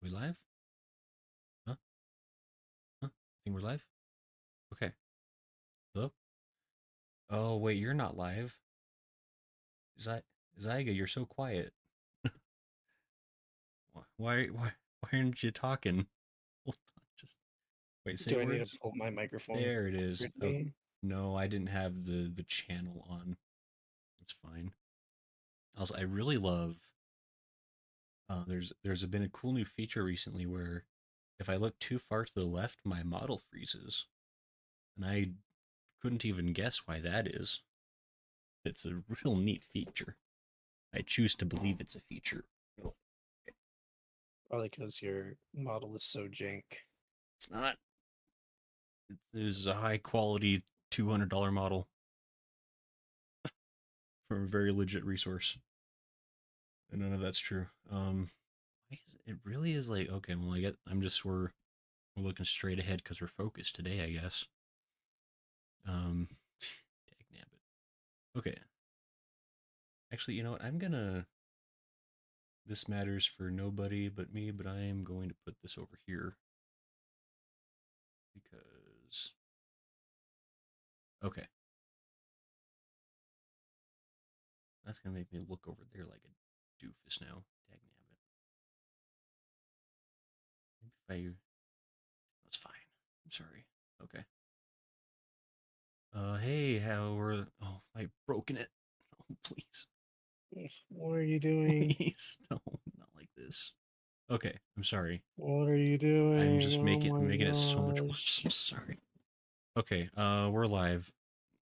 We live? Huh? Huh? Think we're live? Okay. Hello? Oh, wait, you're not live. Zai Zaiga, you're so quiet. Why aren't you talking? Hold on, just wait, say Do I need to words. pull my microphone There it is. closer to Oh, me? no, I didn't have the channel on. It's fine. Also, I really love there's been a cool new feature recently where if I look too far to the left, my model freezes. And I couldn't even guess why that is. It's a real neat feature. I choose to believe it's a feature. Probably because your model is so jank. It's not. It is a high quality $200 model from a very legit resource. And none of that's true. It really is like, okay, well, we're looking straight ahead because we're focused today, I guess. Um, Dagnabbit. Okay. Actually, you know what? This matters for nobody but me, but I am going to put this over here because, okay, that's going to make me look over there like a doofus now. Dagnabbit. Maybe if I That's fine. I'm sorry. Okay. Hey, how are... Oh, I broken it. Oh, please. What are you doing? Please. No, not like this. Okay, I'm sorry. What are you I'm doing? just Oh my making it so much worse. gosh. I'm sorry. Okay, we're live.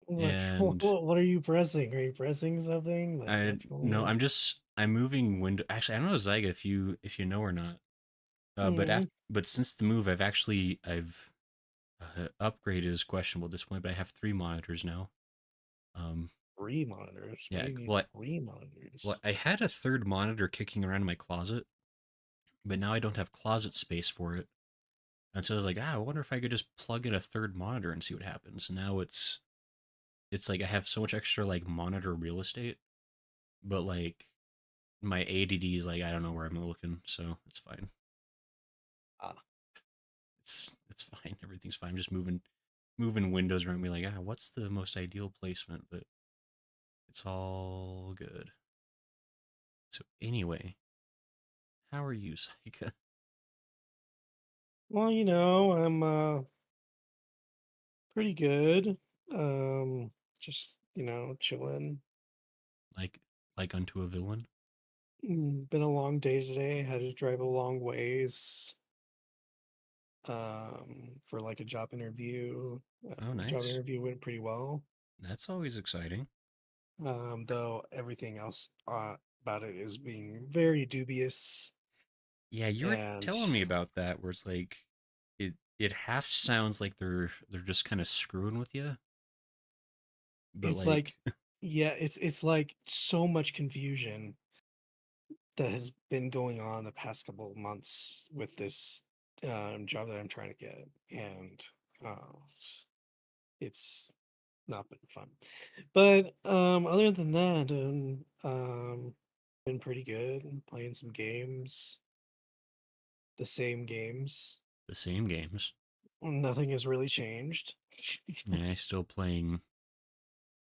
What, And what are you pressing? Are you pressing something? Like, I... what's going No, on? I'm moving window... Actually, I don't know, Zyga, if you know or not. Mm, But since the move, I've upgraded is questionable at this point, but I have 3 monitors now. Um, three monitors. Why yeah, do you need well, three monitors? Well, I had a third monitor kicking around in my closet, but now I don't have closet space for it. And so I was like, I wonder if I could just plug in a third monitor and see what happens. And now it's like I have so much extra like monitor real estate, but like my ADD is like I don't know where I'm looking, so it's fine. Ah, It's fine. Everything's fine. I'm just moving windows around me like, what's the most ideal placement? But it's all good. So anyway, how are you, Saika? well, I'm pretty good. Um, just chilling. Like like unto a villain? Been a long day today. Had to drive a long ways. For like a job interview. Oh, The job nice. interview went pretty well. That's always exciting. Though everything else about it is being very dubious. Yeah, you were And telling me about that where it's like it half sounds like they're just kind of screwing with you, but it's like, like yeah, it's like so much confusion that has been going on the past couple of months with this job that I'm trying to get. And uh, it's not been fun. But other than that, been pretty good. Playing some games, the same games. the same games. Nothing has really changed. Yeah, I still playing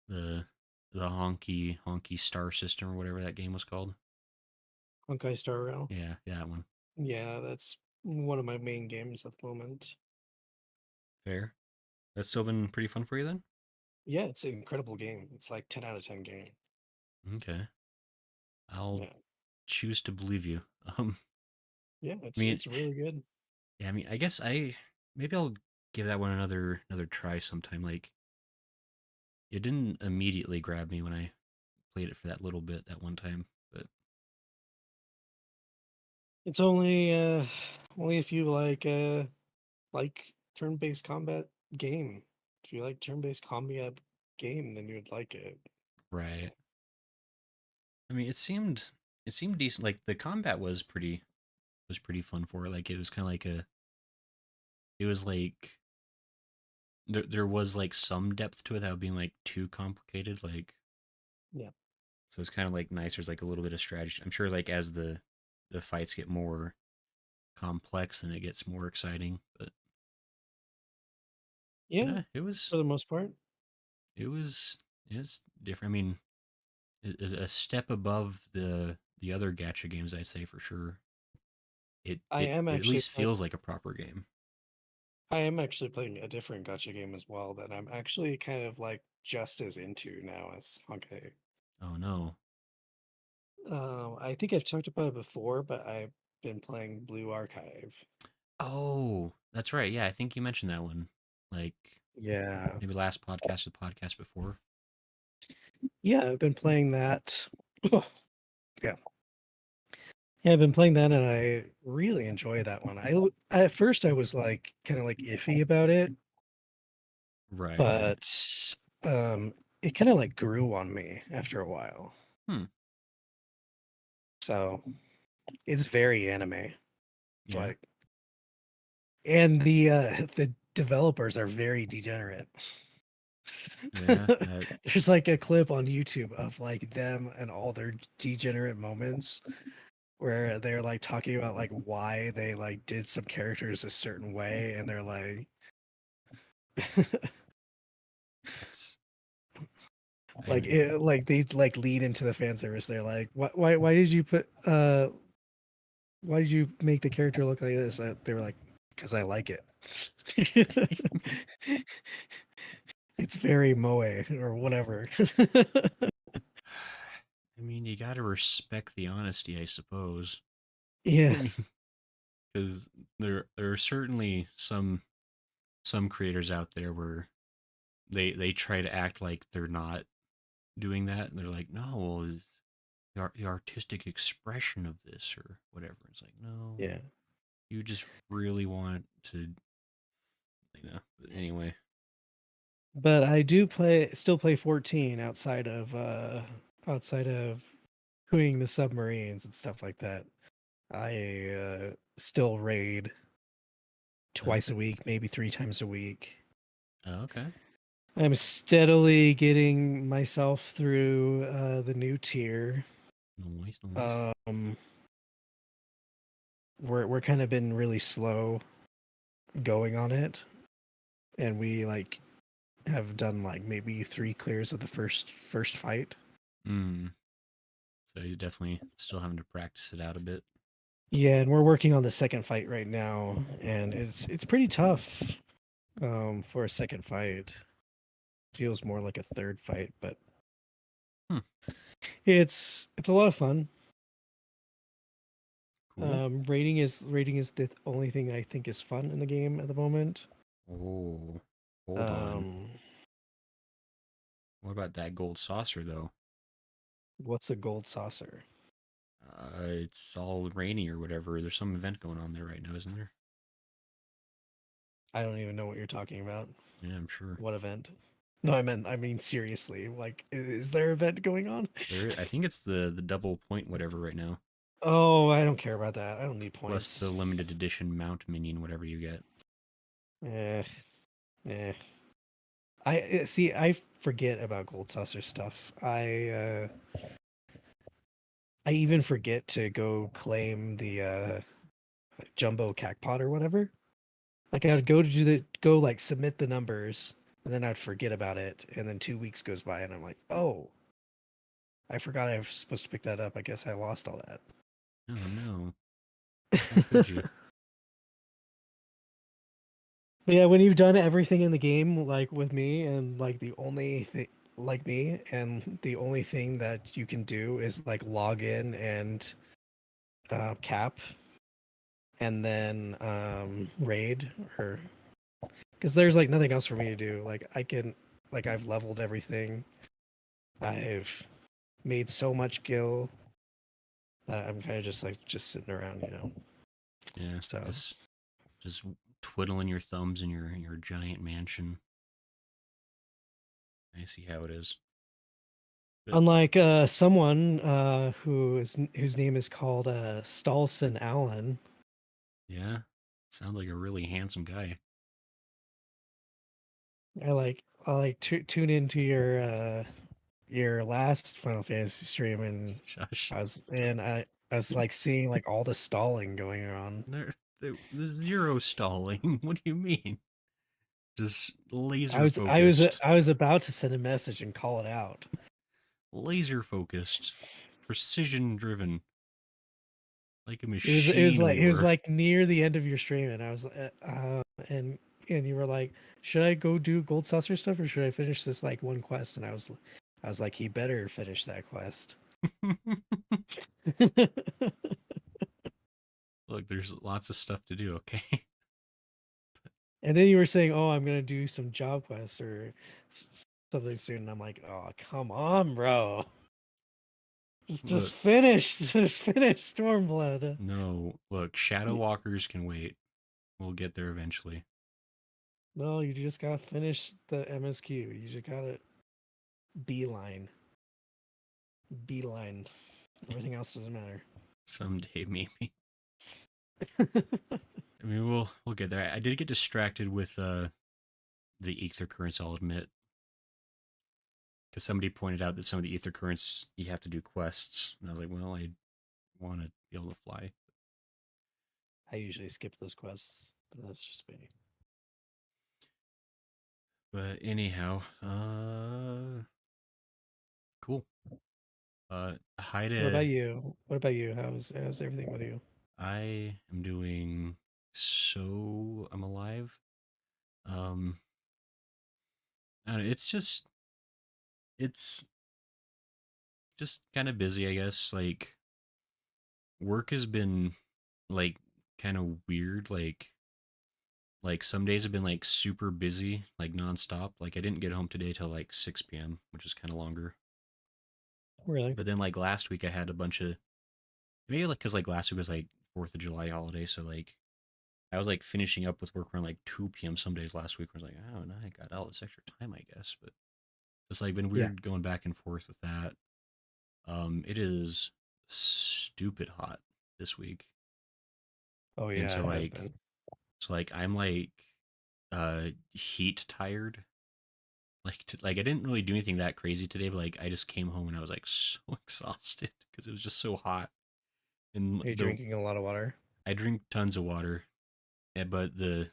the the honky star system or whatever that game was called. Honkai Star Rail. Yeah, that one. Yeah, that's one of my main games at the moment. Fair. That's still been pretty fun for you then? Yeah, it's an incredible game. It's like 10 out of 10 game. Okay. I'll Yeah. choose to believe you. Yeah, I it's mean, it's really good. yeah, I mean, I guess maybe I'll give that one another try sometime. Like it didn't immediately grab me when I played it for that little bit that one time, but It's only if you like turn-based combat game. If you like turn-based combat game, then you'd like it. right. I mean, it seemed decent. Like the combat was pretty fun for it. Like it was kind of like it was like there was like some depth to it without being like too complicated. Like Yeah. so it's kind of like nice. There's like a little bit of strategy. I'm sure like as the fights get more complex, then it gets more exciting. But Yeah, it for the most part. it was it's different. I mean, it is a step above the other gacha games, I'd say for sure. I am It at actually least playing. feels like a proper game. I am actually playing a different gacha game as well that I'm actually kind of like just as into now as Honkai. Oh no. I think I've talked about it before, but I've been playing Blue Archive. Oh, that's right. Yeah, I think you mentioned that one. Like Yeah, maybe last podcast or the podcast before. yeah, I've been playing that. Yeah, yeah, I've been playing that, and I really enjoy that one. At first I was like kind of like iffy about it, Right. but it kind of like grew on me after a while. Hmm. So it's very anime. It's Yeah. like, and the developers are very degenerate. Yeah. There's like a clip on YouTube of like them and all their degenerate moments where they're like talking about like why they like did some characters a certain way, and they're like that's like I like they like lead into the fan service. They're like, why did you put why did you make the character look like this? They were like, because I like it. It's very moe or whatever. I mean, you got to respect the honesty, I suppose. I Yeah, mean, because there are certainly some creators out there where they try to act like they're not doing that, and they're like, no, well, it's the artistic expression of this or whatever. It's like, no, yeah. you just really want to, But anyway, But I do still play 14 outside of crewing the submarines and stuff like that. I still raid twice okay, a week, maybe three times a week. okay, I'm steadily getting myself through the new tier. nice, nice. Um, we're kind of been really slow going on it, and we like have done like maybe three clears of the first fight. Mm. So he's definitely still having to practice it out a bit. Yeah, and we're working on the second fight right now, and it's pretty tough for a second fight. Feels more like a third fight, but Hmm. it's a lot of fun. Cool. Rating is the only thing I think is fun in the game at the moment. Oh, hold on. Um, What about that gold saucer though? what's a gold saucer? It's all rainy or whatever. There's some event going on there right now, isn't there? I don't even know what you're talking about. Yeah, I'm sure. What event? No, I mean seriously. Like, is there an event going on? I think it's the double point whatever right now, Oh, I don't care about that. I don't need plus points. the limited edition mount minion whatever you get. Eh, eh. See. I forget about gold saucer stuff. I even forget to go claim the jumbo cacpot or whatever. Like I would go like submit the numbers, and then I'd forget about it, and then 2 weeks goes by, and I'm like, oh, I forgot I was supposed to pick that up. I guess I lost all Oh no! How could you? that. But yeah, when you've done everything in the game, like with me, and like the only thing, like me, and the only thing that you can do is like log in and cap, and then raid, or because there's like nothing else for me to do. Like I can, like I've leveled everything. I've made so much gil that I'm kind of just like just sitting around, you know. Yeah, So just twiddling your thumbs in your giant mansion. I see how it is. But unlike someone whose name is called Stalson Allen. yeah, sounds like a really handsome guy. I like tune into your last Final Fantasy stream, and Shush. I was like seeing like all the stalling going on. There. The zero stalling. What do you mean? Just I laser was I was focused. I was about to send a message and call it out. Laser focused. Precision driven. Like a It was machine like we it was were. like near the end of your stream, and I was and you were like, should I go do gold saucer stuff or should I finish this like one quest? And I was like, he better finish that quest. Look, there's lots of stuff to do, okay? And then you were saying, "Oh, I'm gonna do some job quests or something soon." And I'm like, "Oh, come on, bro! Just Look, finish, just finish Stormblood." no, look, Shadow Walkers can wait. We'll get there eventually. No, you just gotta finish the MSQ. You just gotta beeline, beeline. Everything else doesn't matter. Someday, maybe. I mean, we'll get there. I did get distracted with the ether currents, I'll admit, because somebody pointed out that some of the ether currents you have to do quests, and I was like, well, I want to be able to fly. I usually skip those quests, but that's just me. But anyhow, cool. Hi What to about you? What about you? How's everything with you? I am doing so I'm alive. Um, I don't know, it's just kind of busy, I guess. Like work has been like kind of weird. Like some days have been like super busy, like nonstop. Like I didn't get home today till like 6 p.m., which is kind of longer. Really? But then like last week I had a bunch of maybe like because like last week was like 4th of July holiday, so like I was like finishing up with work around like 2 p.m. some days last week. I was like, oh, no, I got all this extra time, I guess. But it's like been Yeah. weird going back and forth with that. It is stupid hot this week, Oh and yeah, so it has like been. I'm like heat tired. Like I didn't really do anything that crazy today, but like I just came home and I was like so exhausted because it was just so hot. And Are you the drinking a lot of water? I drink tons of water, but the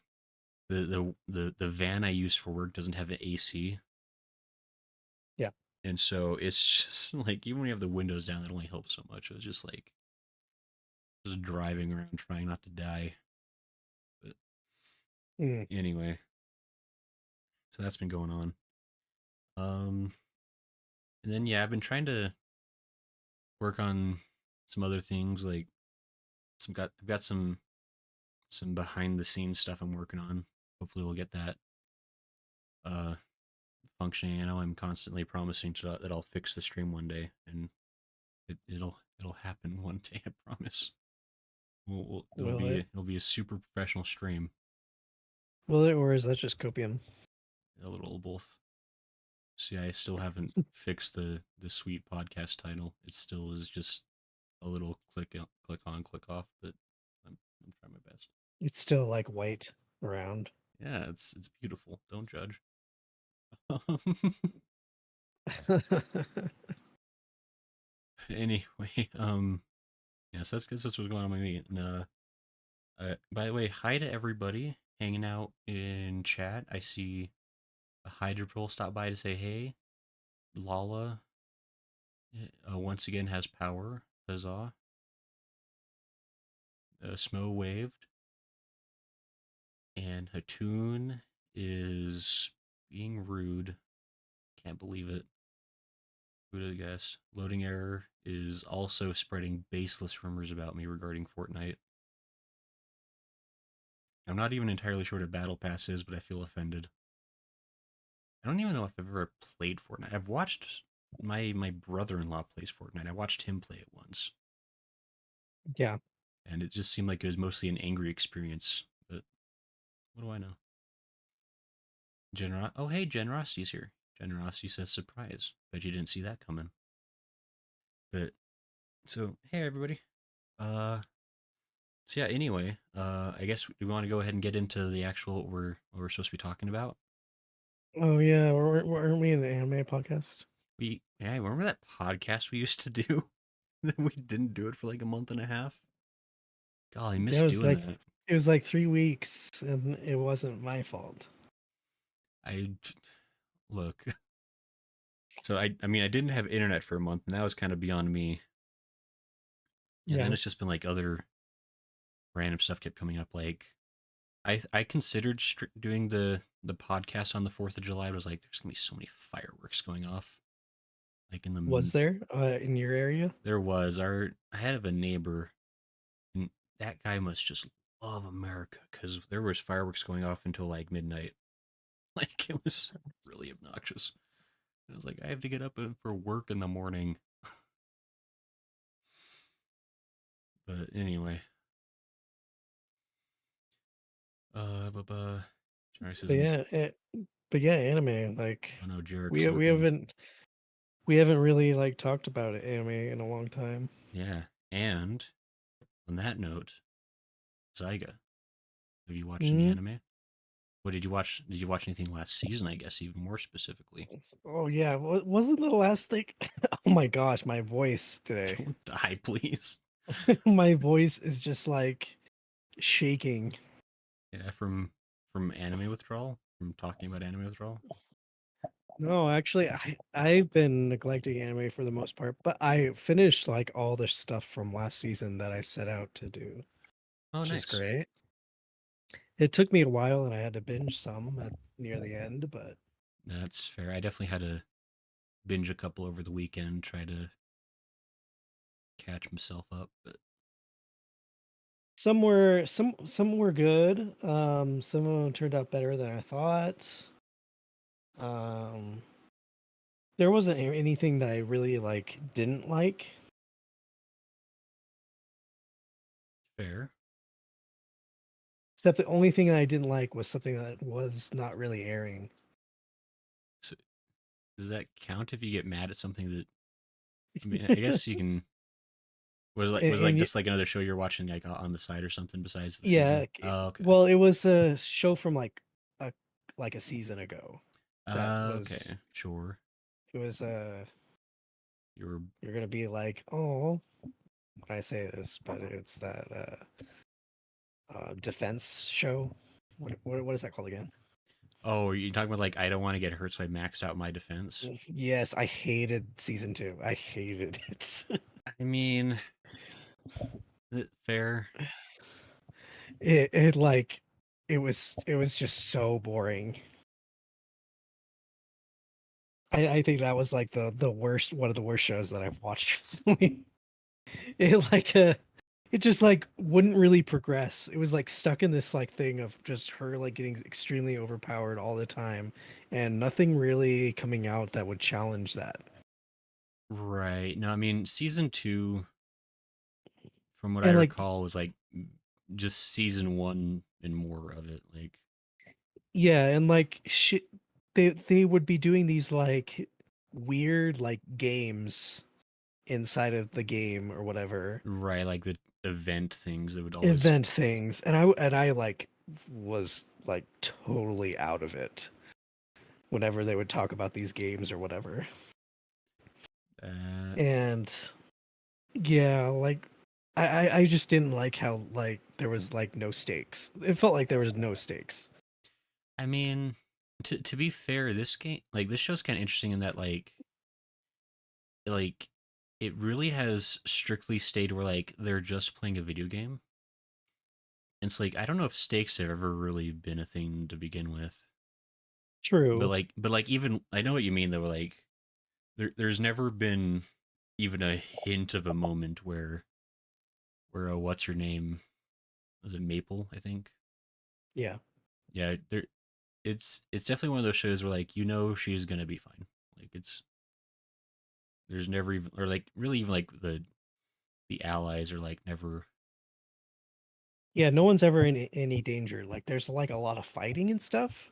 van I use for work doesn't have an AC, Yeah. and so it's just like even when you have the windows down, that only helps so much. It was just like just driving around trying not to die. But Mm. anyway, so that's been going on. Um, and then yeah, I've been trying to work on some other things like I've got some behind the scenes stuff I'm working on. Hopefully, we'll get that uh functioning. I know I'm constantly promising that I'll fix the stream one day, and it'll happen one day. I promise. Will it? It'll be a super professional stream. Will it, or is that just copium? A little of both. See, I still haven't fixed the sweet podcast title. It still is just a little click on, click off. But I'm trying my best. It's still like white around. Yeah, it's beautiful. Don't judge. Anyway, yeah, so that's what's going on with me. And by the way, hi to everybody hanging out in chat. I see a Hydra Patrol stop by to say hey. Lala once again has power. Huzzah. Smo waved. And Hatun is being rude. Can't believe it. Who'd have guessed? Loading error is also spreading baseless rumors about me regarding Fortnite. I'm not even entirely sure what a battle pass is, but I feel offended. I don't even know if I've ever played Fortnite. I've watched my brother-in-law plays Fortnite. I watched him play it once, Yeah. and it just seemed like it was mostly an angry experience. But what do I know? Oh, hey, Generosity's here. Generosity says surprise. Bet you didn't see that coming. But so hey everybody. Uh, so yeah. Anyway, I guess we want to go ahead and get into the actual what we're supposed to be talking about. Oh yeah. Weren't we in the anime podcast? Yeah, remember that podcast we used to do? Then we didn't do it for like a month and a half. Golly, I miss Yeah, it was doing like that. it was like 3 weeks, and it wasn't my fault. I look. So I mean I didn't have internet for a month, and that was kind of beyond me. And then Yeah. it's just been like other random stuff kept coming up. Like I considered doing the podcast on the 4th of July. I was like, there's gonna be so many fireworks going off. Like in Was the there, in your area? there was our I had a neighbor, and that guy must just love America because there was fireworks going off until like midnight. Like it was really obnoxious. I was like, I have to get up for work in the morning. But anyway, But Jaricism. yeah, but yeah, anime, like, Oh no, Jarek's we lurking. haven't really, like, talked about anime in a long time. Yeah, and on that note, Zaiga, have you watched any Mhm. anime? What did you watch? Did you watch anything last season? I guess even more specifically. Oh, yeah, wasn't the last thing oh my gosh, my voice today. Don't die, please. My voice is just, like, shaking. Yeah, from anime withdrawal, from talking about anime withdrawal. No, actually, I've been neglecting anime for the most part, but I finished, like, all the stuff from last season that I set out to do, Oh, which is nice. great. It took me a while, and I had to binge some near the end, but That's fair. I definitely had to binge a couple over the weekend, try to catch myself up. But some were good. Some of them turned out better than I thought. Um, there wasn't anything that I really like didn't like. fair. Except the only thing that I didn't like was something that was not really airing. So does that count if you get mad at something that? I mean, I guess you can. Was like And just like another show you're watching like on the side or something besides the yeah, season? Oh, okay. well, it was a show from a like a season ago. That was Okay. Sure. it was You were. you're gonna be like, oh, when I say this, but it's that defense show. What is that called again? Oh, are you talking about like I don't want to get hurt, so I maxed out my defense? Yes, I hated season two. I hated it. I mean, fair. It like it was just so boring. I think that was like the worst one of the worst shows that I've watched recently. It like it just like wouldn't really progress. It was like stuck in this like thing of just her like getting extremely overpowered all the time and nothing really coming out that would challenge that. Right. No, I mean, season two, from what I And like recall, was like just season one and more of it. Like, yeah, and like shit they would be doing these like weird like games inside of the game or whatever right, like the event things that would always. event things and I like was like totally out of it whenever they would talk about these games or whatever. Uh, And yeah, like I just didn't like how like there was like no stakes. It felt like there was no stakes. I mean, to be fair, this game, like this show's kind of interesting in that like it really has strictly stayed where like they're just playing a video game. It's like I don't know if stakes have ever really been a thing to begin with. True. But like even I know what you mean though. Like there's never been even a hint of a moment where what's her name, was it Maple? I think. Yeah. Yeah, there. It's definitely one of those shows where like she's gonna be fine. Like it's there's never even or like really even like the allies are like never. Yeah, no one's ever in any danger. Like there's like a lot of fighting and stuff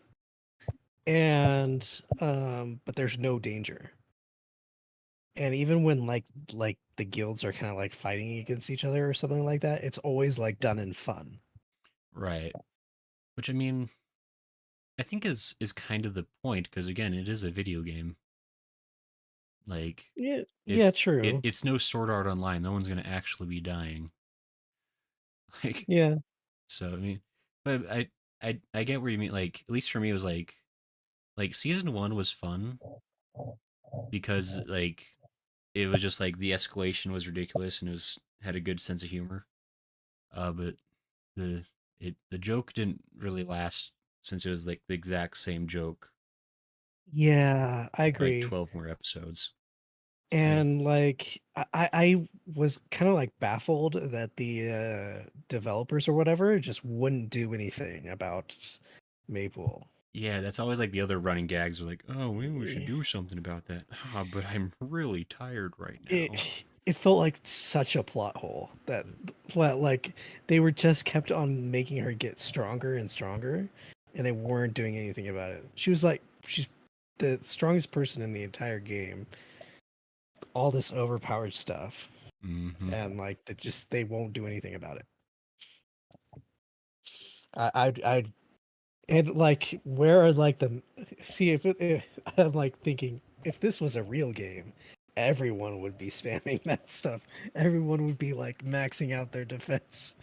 and but there's no danger. And even when like the guilds are kind of like fighting against each other or something like that, it's always like done in fun. Right. Which I mean, I think is kind of the point because again, it is a video game. Like Yeah, yeah, true. it's no Sword Art Online. No one's gonna actually be dying. Like Yeah. So I mean, but I get where you mean. Like at least for me, it was like season one was fun because like it was just like the escalation was ridiculous and it was had a good sense of humor. But the the joke didn't really last since it was like the exact same joke Yeah, I for like agree. 12 more episodes. I And like I was kind of like baffled that the developers or whatever just wouldn't do anything about Maple. Yeah, that's always like the other running gags are like, oh, maybe we should Eh, do something about that. Ah, but I'm really tired right It now. it felt like such a plot hole that like they were just kept on making her get stronger and stronger, and they weren't doing anything about it. She was like she's the strongest person in the entire game. All this overpowered stuff, Mm-hmm. and like they won't do anything about it. I and like where are like the see if I'm like thinking if this was a real game, everyone would be spamming that stuff. Everyone would be like maxing out their defense.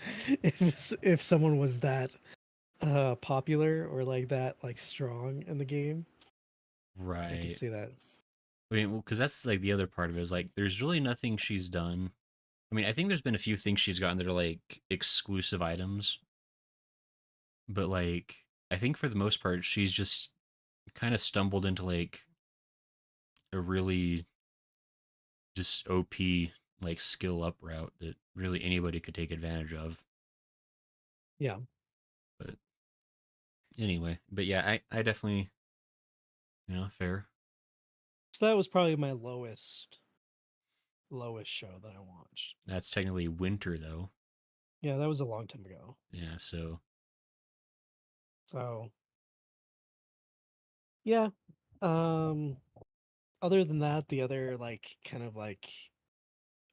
If someone was that popular or like that like strong in the game, I could Right. see that. I mean, well, because that's like the other part of it is like, there's really nothing she's done. I mean, I think there's been a few things she's gotten that are like exclusive items, but like, I think for the most part, she's just kind of stumbled into like a really just OP like skill up route that really anybody could take advantage of. Yeah. But anyway, but yeah, I definitely, fair. So that was probably my lowest show that I watched. That's technically winter though. Yeah, that was a long time ago. Yeah, so So yeah. Um Other than that, the other like kind of like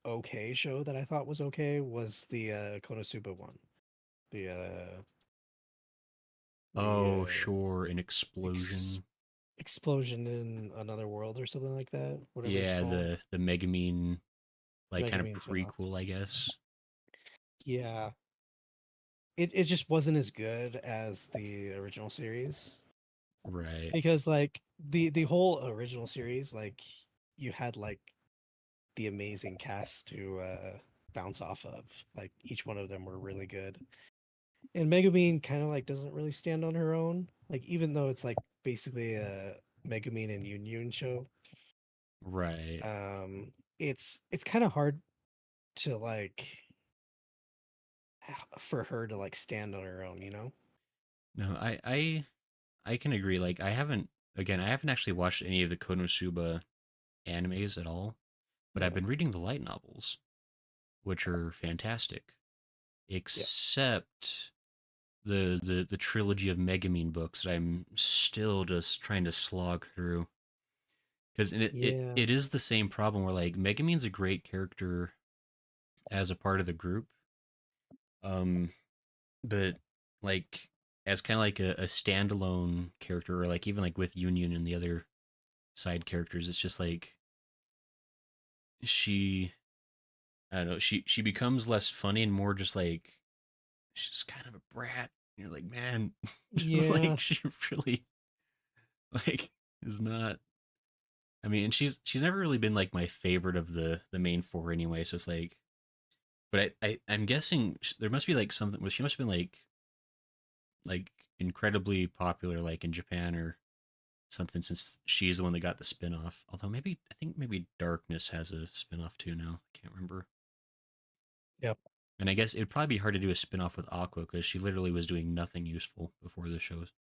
okay show that I thought was okay was the Konosuba one. The oh the sure, an ex- explosion. explosion in another world or something like that, whatever it's Yeah, called. the Megamine like kind of Megumin spinoff. prequel, I guess. Yeah. It just wasn't as good as the original series Right. because like the whole original series like you had like the amazing cast to bounce off of. Like each one of them were really good. And Megumin kind of like doesn't really stand on her own. Like even though it's like basically a Megumin and Yun show, Right. it's kind of hard to like for her to like stand on her own, you know? No, I can agree. Like I haven't actually watched any of the Konosuba animes at all, but I've Yeah, been reading the light novels, which are fantastic. yeah, Except the trilogy of Megamine books that I'm still just trying to slog through. Because yeah, it is the same problem where like Megamine's a great character as a part of the group. Um, but like as kind of like a standalone character, or like even like with Union and the other side characters, it's just like she I don't know, she becomes less funny and more just like she's kind of a brat. And you're like, man, just yeah, like she really like is not. I mean, and she's never really been like my favorite of the main four anyway. So it's like, but I'm guessing there must be like something. Well, she must have been like incredibly popular like in Japan or something since she's the one that got the spin-off. Although maybe I think maybe Darkness has a spin-off too now. I can't remember. yep. And I guess it'd probably be hard to do a spin-off with Aqua because she literally was doing nothing useful before the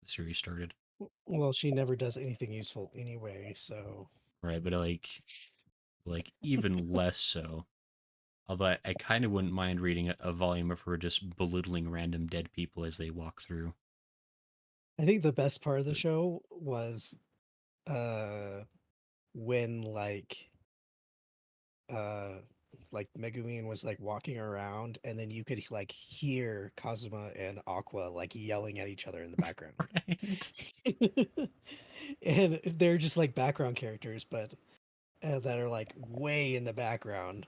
series started. Well, she never does anything useful anyway, so Right, but like even less so. Although I kind of wouldn't mind reading a volume of her just belittling random dead people as they walk through. I think the best part of the But show was uh when uh like Megumin was like walking around and then you could like hear Kazuma and Aqua like yelling at each other in the background. right. And they're just like background characters but that are like way in the background.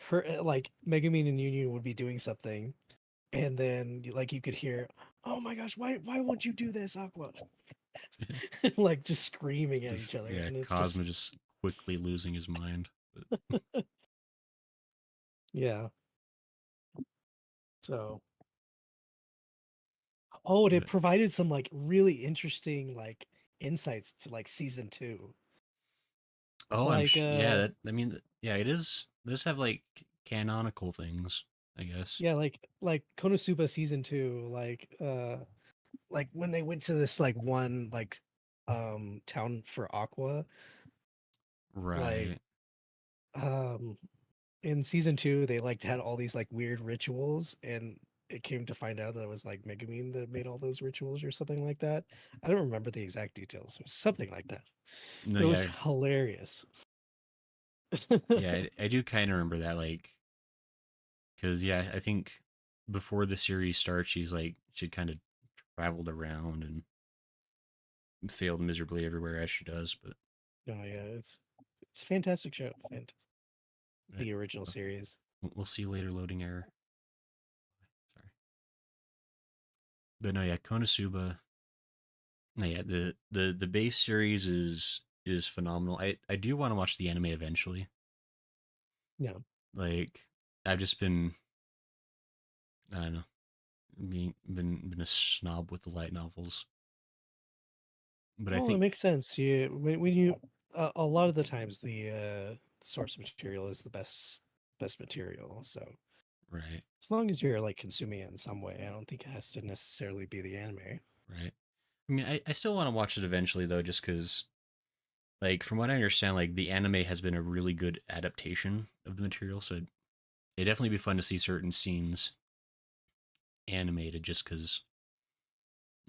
Her like Megumin and Union would be doing something and then like you could hear, "Oh my gosh, why won't you do this, Aqua?" Like just screaming at each Just other, yeah, and it's just Cosmo just quickly losing his mind. But, yeah. So, oh, and it but provided some like really interesting like insights to like season two. oh, Like yeah. That I mean, yeah, it is. Does have like canonical things, I guess. yeah, like Konosuba season two, like when they went to this like one like town for Aqua, like Right. um in season two they like had all these like weird rituals, and it came to find out that it was like Megumin that made all those rituals or something like that. I don't remember the exact details. It was something like that. No, It was yeah, hilarious. yeah. I do kind of remember that, like, because yeah, I think before the series starts, she'd kind of traveled around and failed miserably everywhere as she does. But No, yeah, it's a fantastic show. Fantastic. uh, The original series. we'll see later. Loading error. Sorry, but no, yeah, Konosuba. No, yeah, the base series is phenomenal. I do want to watch the anime eventually. Yeah. Like I've just been, I don't know, been a snob with the light novels. But I Well, it think makes sense. You when you a lot of the times the source material is the best material. So right, as long as you're like consuming it in some way, I don't think it has to necessarily be the anime. right. I mean, I still want to watch it eventually though, just because, like, from what I understand, like the anime has been a really good adaptation of the material. So it'd definitely be fun to see certain scenes animated, just because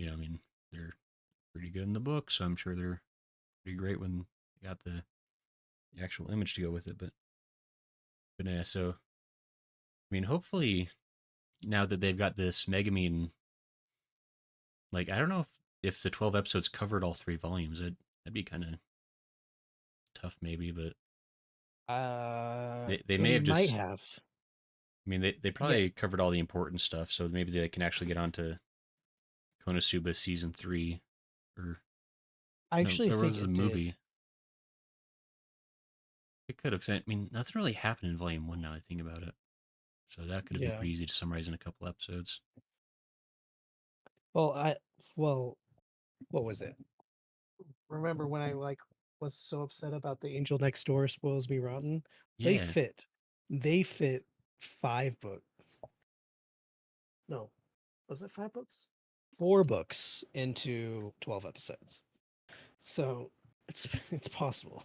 I mean, they're pretty good in the book, so I'm sure they're pretty great when they got the actual image to go with it. But yeah, so I mean, hopefully now that they've got this Megumin, like I don't know if the 12 episodes covered all three volumes. That'd be kind of tough, maybe, but they may It have might just. have. I mean, they Yeah, probably covered all the important stuff, so maybe they can actually get on to Konosuba season three, or I no, actually it think was a it did. movie. It could have. 'Cause I mean, nothing really happened in volume one. Now I think about it, so that could have been Yeah. pretty easy to summarize in a couple episodes. Well, well, what was it? Remember when I like was so upset about the Angel Next Door spoils me rotten? They Yeah, fit. They fit 5 book. No, was it 5 books? 4 books into 12 episodes. So it's possible.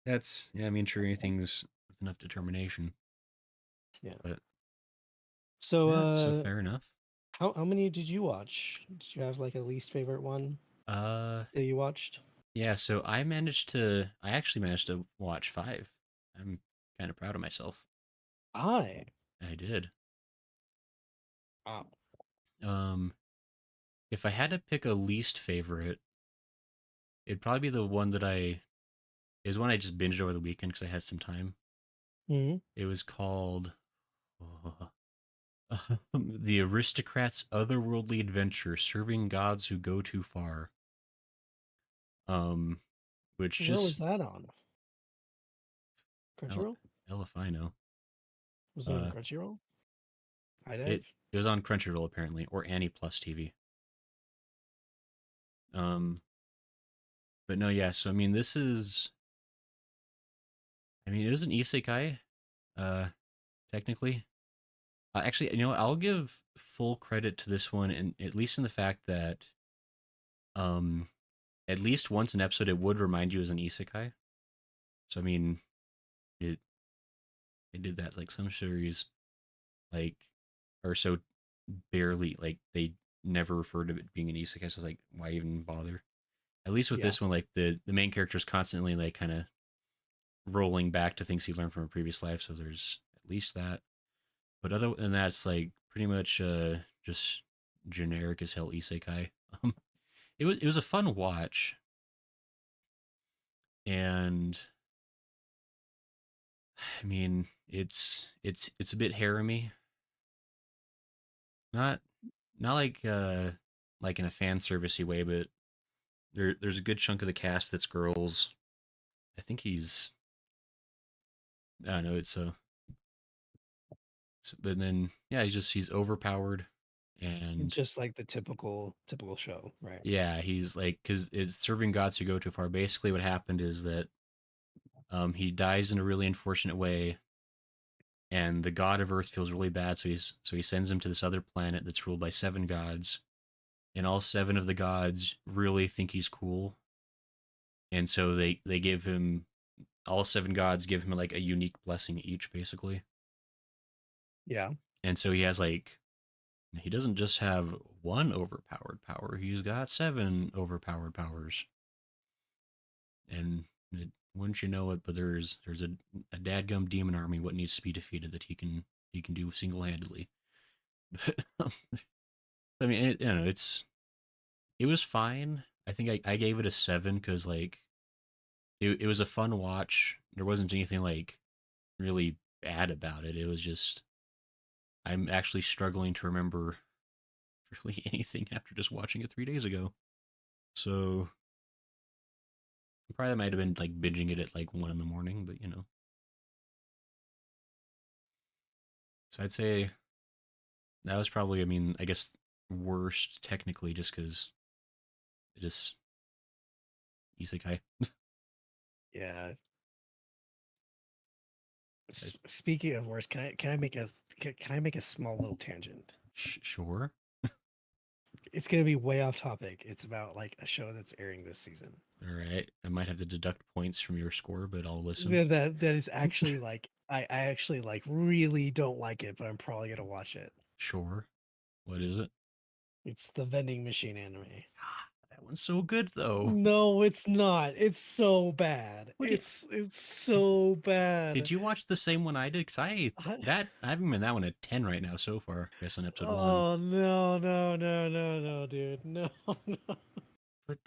that's yeah. I mean, sure, anything's with enough determination, Yeah. but So yeah. So fair enough. how many did you watch? Did you have like a least favorite one Uh, that you watched? yeah. So I actually managed to watch five. I'm kind of proud of myself. I I did. Wow. Um, if I had to pick a least favorite, it'd probably be the one that it was one I just binged over the weekend because I had some time. Hmm. It was called The Aristocrat's Otherworldly Adventure Serving Gods Who Go Too Far. Um, which Where was just, that on? hell, Crunchyroll? hell if I know. Was it on Uh, Crunchyroll? I it, dive. it was on Crunchyroll apparently, or Annie Plus TV. Um, but no, yeah, so I mean, it was an isekai, uh, technically. Actually, what, I'll give full credit to this one, and at least in the fact that, um, at least once an episode, it would remind you as an isekai. So I mean, it it did that. Like some series, like are so barely like they never refer to it being an isekai. So it's like, why even bother? At least with Yeah. this one, like the main character is constantly like kind of rolling back to things he learned from a previous life. So there's at least that. But other than that, it's like pretty much just generic as hell isekai. Um, it was a fun watch, and I mean it's a bit harem-y. not not like in a fan servicey way, but there's a good chunk of the cast that's girls. I think he's I don't know. But then yeah, he's overpowered, It's and just like the typical show, right? yeah, he's like because it's serving gods who go too far. Basically, what happened is that he dies in a really unfortunate way, and the god of Earth feels really bad, so he sends him to this other planet that's ruled by seven gods, and all seven of the gods really think he's cool, and so they give him all seven gods give him like a unique blessing each, basically, Yeah. and so he has like he doesn't just have one overpowered power; he's got seven overpowered powers, and wouldn't you know it, but there's a dadgum demon army what needs to be defeated that he can do single handedly. I mean, you know, it was fine. I think I gave it a seven because like it was a fun watch. There wasn't anything like really bad about it. It was just I'm actually struggling to remember really anything after just watching it 3 days ago. So probably might have been like binging it at like 1 in the morning, but you know. So I'd say that was probably I mean I guess worst technically just because it is isekai. Yeah. Speaking of worse, can I make can I make a small little tangent? Sure. It's gonna be way off topic. It's about like a show that's airing this season. All right. I might have to deduct points from your score, but I'll listen. That is actually like I actually like really don't like it, but I'm probably gonna watch it. Sure. What is it? It's the vending machine anime. Ah, that one's so good though. No, it's not. It's so bad. What did It's did, so did bad. you watch the same one I did? Cause I, I haven't been that one at 10 right now so far. I guess on episode one. oh no, no, no, no, no, dude. No, no. But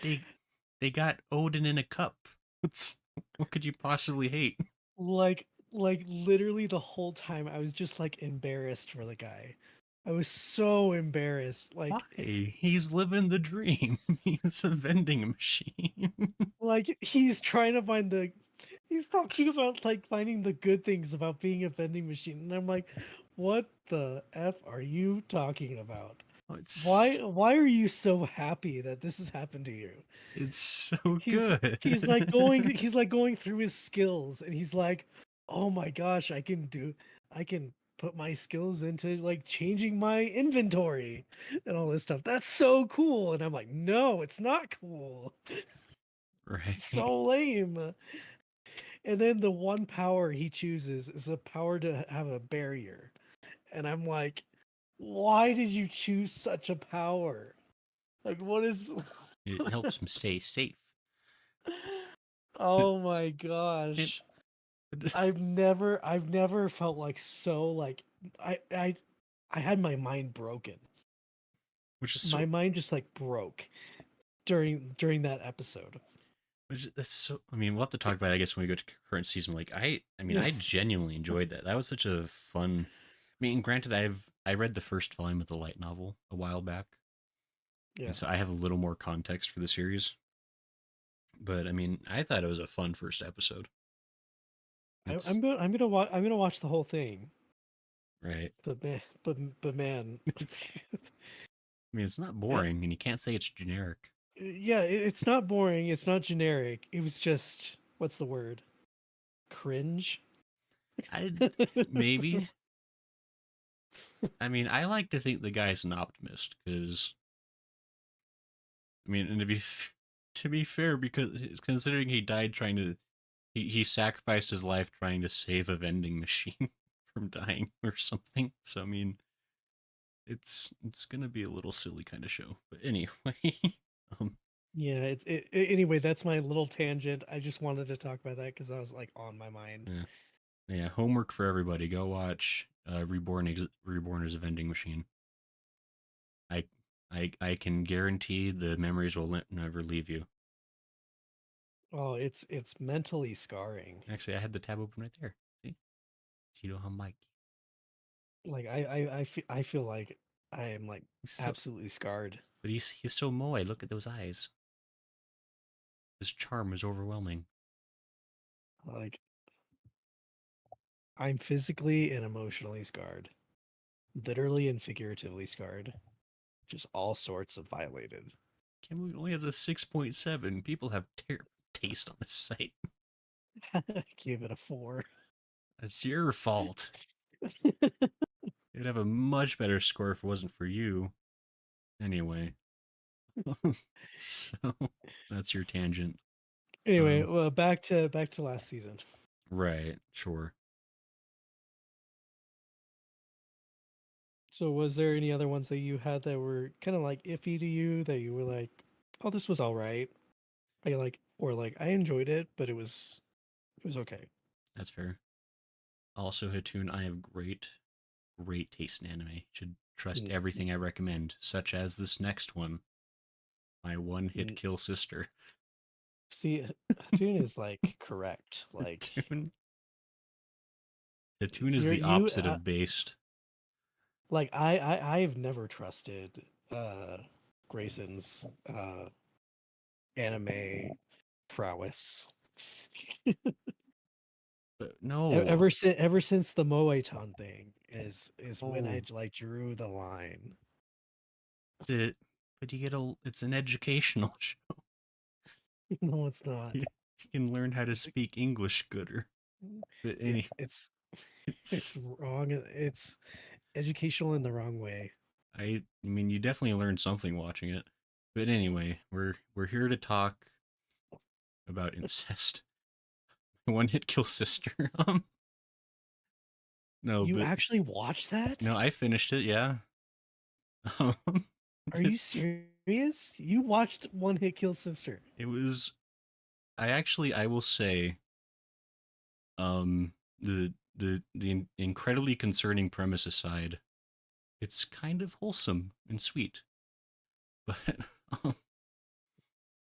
they got Odin in a cup. What's what could you possibly hate? Like literally the whole time I was just like embarrassed for the guy. I was so embarrassed. Why? He's living the dream. He's a vending machine. Like he's trying to find the he's talking about like finding the good things about being a vending machine and I'm like, what the F are you talking about? Oh, Why are you so happy that this has happened to you? it's so He's good. he's like going through his skills and he's like, "Oh my gosh, I can put my skills into like changing my inventory and all this stuff. That's so cool." And I'm like, "No, it's not cool. It's Right. so lame." And then the one power he chooses is a power to have a barrier. And I'm like, "Why did you choose such a power? Like what is It helps him stay safe. Oh my It, gosh. it- I've never felt like so like I I I had my mind broken. which is My so mind just like broke during that episode. that's so I mean, we'll have to talk about it, I guess when we go to current season. Like I mean, Yeah. I genuinely enjoyed that. That was such a fun I mean, granted I read the first volume of the light novel a while back, and Yeah. so I have a little more context for the series. But I mean, I thought it was a fun first episode. It's I'm gonna watch the whole thing. right. But man, It's I mean, it's not uh, boring, and you can't say it's generic. yeah, it's not boring. It's not generic. It was just what's the word? Cringe. I maybe. I mean, I like to think the guy's an optimist because I mean, and to be fair, because considering he died trying to he sacrificed his life trying to save a vending machine from dying or something. So I mean, it's gonna be a little silly kind of show. But anyway, um, Yeah, anyway, that's my little tangent. I just wanted to talk about that because that was like on my mind. yeah, yeah. Homework for everybody: go watch Reborn as a Vending Machine. I I can guarantee the memories will never leave you. Oh, it's mentally scarring. Actually, I had the tab open right there. See, Tito Hamaki. Like I feel like I am like He's so, absolutely scarred. but he's so moe. Look at those eyes. His charm is overwhelming. Like I'm physically and emotionally scarred, literally and figuratively scarred, just all sorts of violated. Can't believe it only has a 6.7. People have terrible taste on this site. I gave it a 4. That's your fault. It'd have a much better score if it wasn't for you. Anyway, so that's your tangent. Anyway, Um, well, back to last season. right, sure. So, was there any other ones that you had that were kind of like iffy to you that you were like, "Oh, this was all right," I like, or like, "I enjoyed it, but it was okay." That's fair. Also, Hatun, I have great taste in anime. Should trust Mm, everything I recommend, such as this next one, my one hit mm. kill sister. See, Hatun is like correct. Like Hatun, Hatun is you're the you opposite of based. like I've never trusted Grayson's anime prowess. But no, Ever since the Moetan thing is when I oh, like drew the line. but but you get a. It's an educational show. No, it's not. You, you can learn how to speak English gooder. But any, It's it's it's it's wrong. It's educational in the wrong way. I mean, you definitely learned something watching it. But anyway, we're here to talk about incest. One hit kill sister. No, You but actually watched that? no, I finished it. Yeah. Um, Are you it's, serious? You watched One Hit Kill Sister? it was. I will say, um, the incredibly concerning premise aside, it's kind of wholesome and sweet. But um,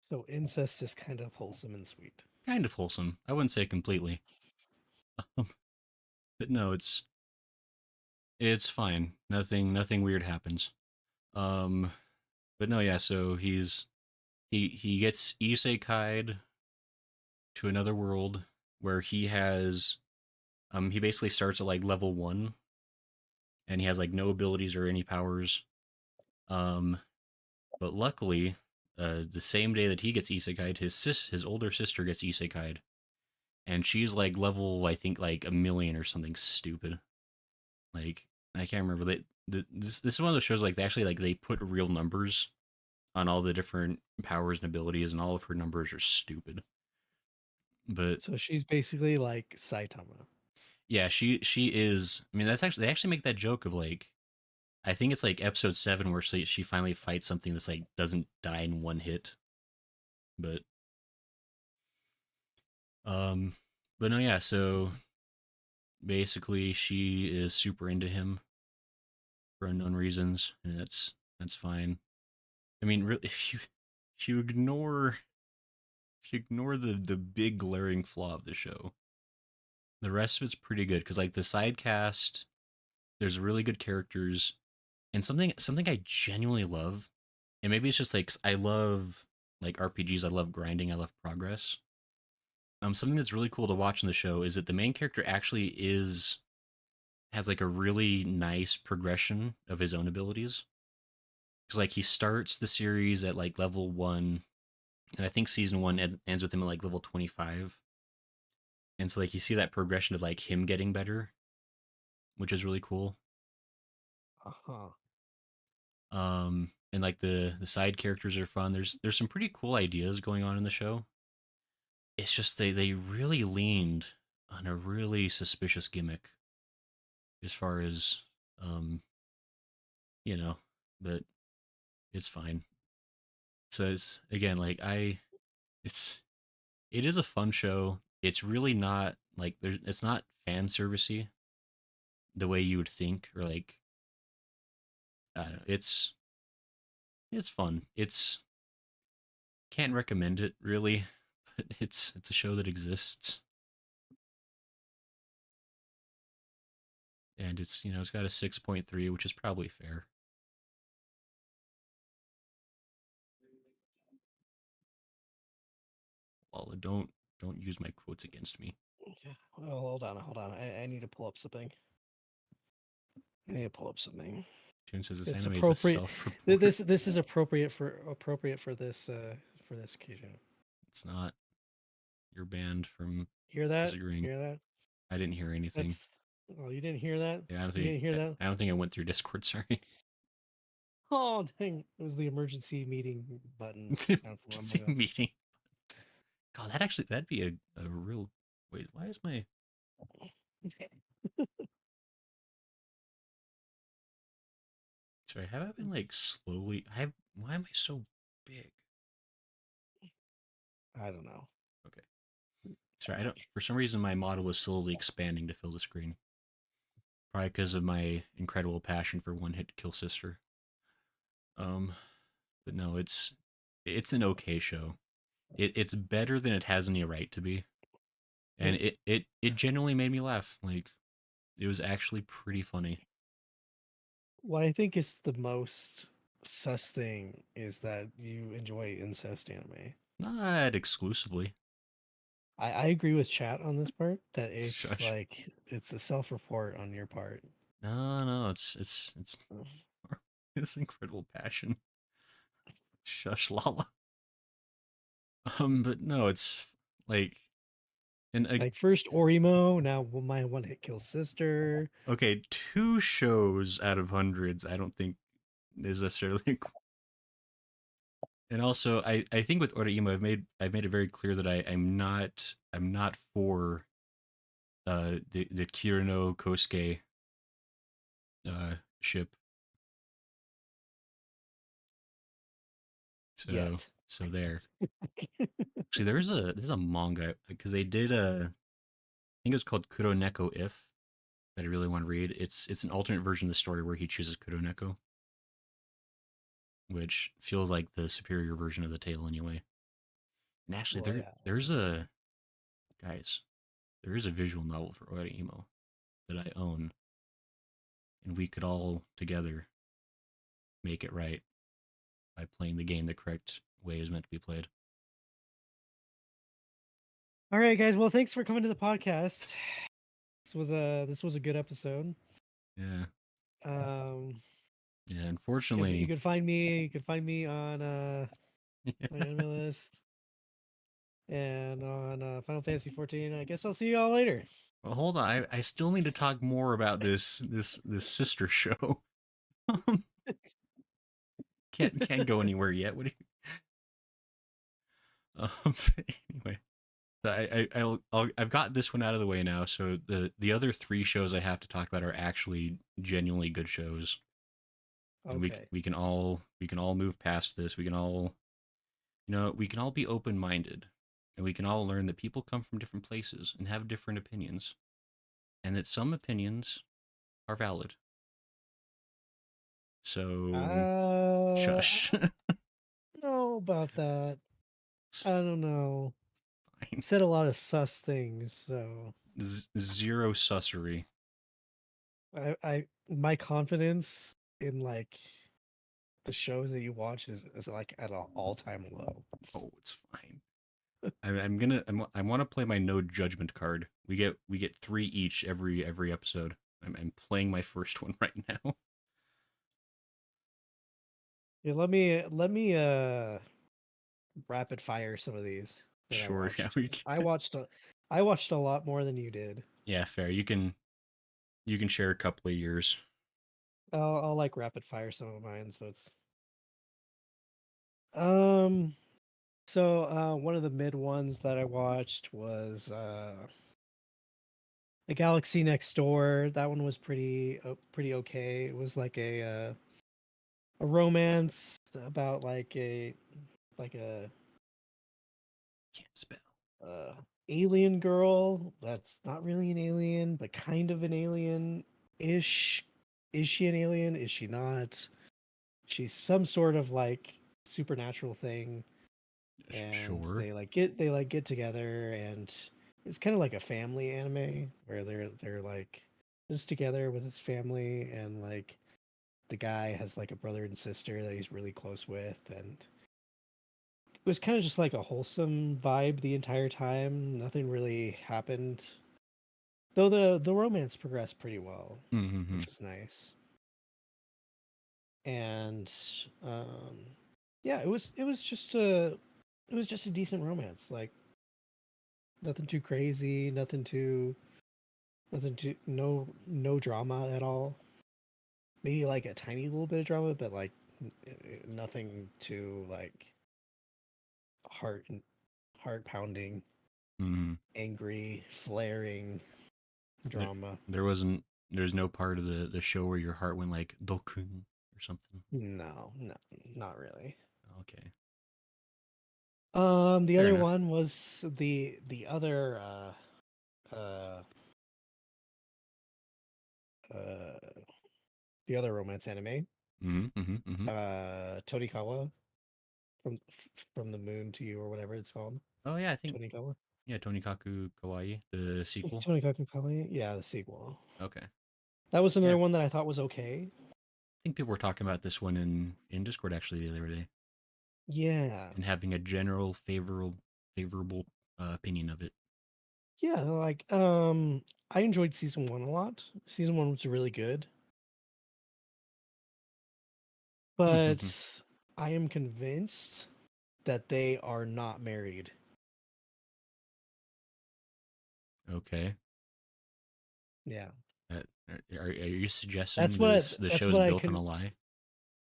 So incest is kind of wholesome and sweet. kind of wholesome. I wouldn't say completely. Um, but no, it's fine. Nothing weird happens. Um, but no, yeah. So he gets isekai'd to another world where he basically starts at like level 1 and he has like no abilities or any powers. Um, but luckily, the same day that he gets isekai'd, his older sister gets isekai'd, and she's like level I think like a million or something stupid. Like I can't remember. This is one of those shows like they actually like they put real numbers on all the different powers and abilities, and all of her numbers are stupid. But So she's basically like Saitama. yeah, she is. I mean, that's actually they actually make that joke of like I think it's like episode 7 where she finally fights something that's like doesn't die in one hit. But um, but no, yeah. So basically, she is super into him for unknown reasons, and that's fine. I mean, really, if you ignore the big glaring flaw of the show, the rest of it's pretty good because like the side cast, there's really good characters and something I genuinely love, and maybe it's just like 'cause I love like RPGs, I love grinding, I love progress. Something that's really cool to watch in the show is that the main character actually is has like a really nice progression of his own abilities. Because like he starts the series at like level 1, and I think season 1 ends with him at like level 25. And so like you see that progression of like him getting better, which is really cool. Uh-huh. And like the side characters are fun. There's some pretty cool ideas going on in the show. It's just they really leaned on a really suspicious gimmick as far as um you know, but it's fine. So it's again like it's it is a fun show. It's really not like there's it's not fan servicey the way you would think or like I don't know. It's fun. It's can't recommend it really, but it's a show that exists and it's it's got a 6.3, which is probably fair. Lala, don't use my quotes against me. Okay. Oh, hold on. I need to pull up something. I need to pull up something. Tune says this It's anime is a appropriate. self-report. This is appropriate for this occasion. It's not. You're banned from Hear that? disagreeing. Hear that? I didn't hear anything. That's. Oh, you didn't hear that? Yeah, I don't You think didn't hear that? I don't think I went through Discord. Sorry. Oh dang! It was the emergency meeting button sound from Just Among Us. meeting. God, that'd be a real. Wait, why is my? Sorry, have I been like slowly? Why am I so big? I don't know. Okay. Sorry, I don't. For some reason, my model is slowly expanding to fill the screen. Probably because of my incredible passion for One Hit Kill Sister. Um, but no, it's an okay show. It's better than it has any right to be, and Hmm. it genuinely made me laugh. Like it was actually pretty funny. What I think is the most sus thing is that you enjoy incest anime. Not exclusively. I agree with chat on this part that it's Shush. like it's a self-report on your part. No, it's it's incredible passion. Shush, Lala. But no, it's like and Like first Orimo, now my one hit kill sister. okay, two shows out of hundreds. I don't think is necessarily. And also, I think with Oreimo, I've made it very clear that I'm not for the Kirino Kosuke ship. So Yet. so there. Actually, there's a manga because they did I think it's called Kuroneko If that I really want to read. It's an alternate version of the story where he chooses Kuroneko, which feels like the superior version of the tale anyway. And actually, Well, yeah, there's it is. a guys, there is a visual novel for Oreimo that I own, and we could all together make it right by playing the game the correct way is meant to be played. All right, guys. Well, thanks for coming to the podcast. This was a good episode. Yeah, Um, yeah. you Unfortunately, could find me. You could find me on my enemy list and on Final Fantasy 14. I guess I'll see you all later. well, hold on. I still need to talk more about this sister show. Can't go anywhere yet. What do you? Anyway, I've got this one out of the way now. So the other three shows I have to talk about are actually genuinely good shows, and Okay. we can all move past this. We can all we can all be open minded, and we can all learn that people come from different places and have different opinions, and that some opinions are valid. So I shush. don't know about that. It's I don't know. fine. Said a lot of sus things, so Zero sussery. I my confidence in like the shows that you watch is like at an all-time low. Oh, it's fine. I want to play my no judgment card. We get three each every episode. I'm playing my first one right now. Yeah, let me rapid fire some of these that I Sure, yeah, watched because I watched a lot more than you did. yeah, fair. You can share a couple of years. I'll like rapid fire some of mine, so it's um one of the mid ones that I watched was The Galaxy Next Door. That one was pretty okay. It was like a romance about like Can't spell. uh alien girl that's not really an alien but kind of an alien ish. Is she an alien? Is she not? She's some sort of like supernatural thing, and Sure. they like get together, and it's kind of like a family anime where they're like just together with his family, and like the guy has like a brother and sister that he's really close with, and was kind of just like a wholesome vibe the entire time. Nothing really happened. Though the romance progressed pretty well, Mm-hmm. which was nice. And um yeah, it was just a decent romance. Like nothing too crazy, nothing too no drama at all. Maybe like a tiny little bit of drama, but like nothing too like heart heart pounding, Mm-hmm. angry, flaring There, drama. there wasn't. There's no part of the show where your heart went like dokun or something. No, no, not really. Okay, The fair other enough. one was uh uh the other romance anime, Mm-hmm. Mm-hmm. Mm-hmm. Tonikawa from the moon to you or whatever it's called. Oh yeah, I think Tonikawa. yeah, Tonikaku Kawaii, the sequel. Tonikaku Kawaii? Yeah, the sequel. Okay, That was yeah, another I one that I thought was okay. think people were talking about this one in Discord actually the other day Yeah. and having a general favorable opinion of it. Yeah, like I enjoyed season 1 a lot. Season 1 was really good, Mm-hmm. but I am convinced that they are not married. Okay, Yeah. are you suggesting That's what this the that's show's what I built on can a lie?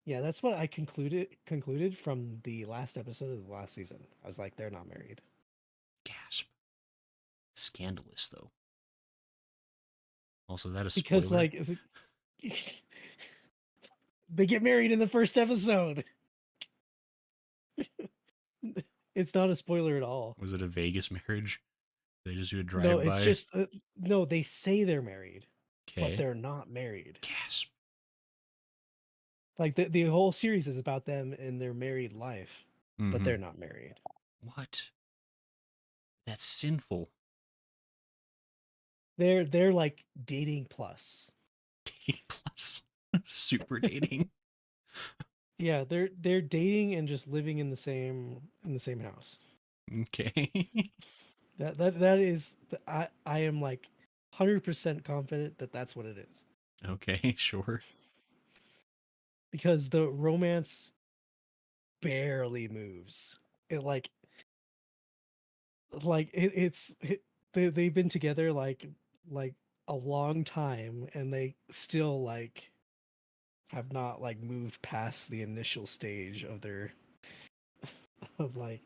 yeah, that's what I concluded from the last episode of the last season. I was like they're not married. Gasp! Scandalous though. Also, that a Because spoiler? like they get married in the first episode. It's not a spoiler at all. Was it a Vegas marriage? They just do a No, drive it's by. just no, they say they're married, but Okay. they're not married. Gasp. Like the whole series is about them in their married life, but Mm-hmm. they're not married. What? That's sinful. They're like dating plus. Dating plus. Super dating. Yeah, they're dating and just living in the same house. Okay. That is I am like 100% confident that that's what it is Okay, sure. because the romance barely moves. It they've been together like a long time and they still like have not like moved past the initial stage of their of like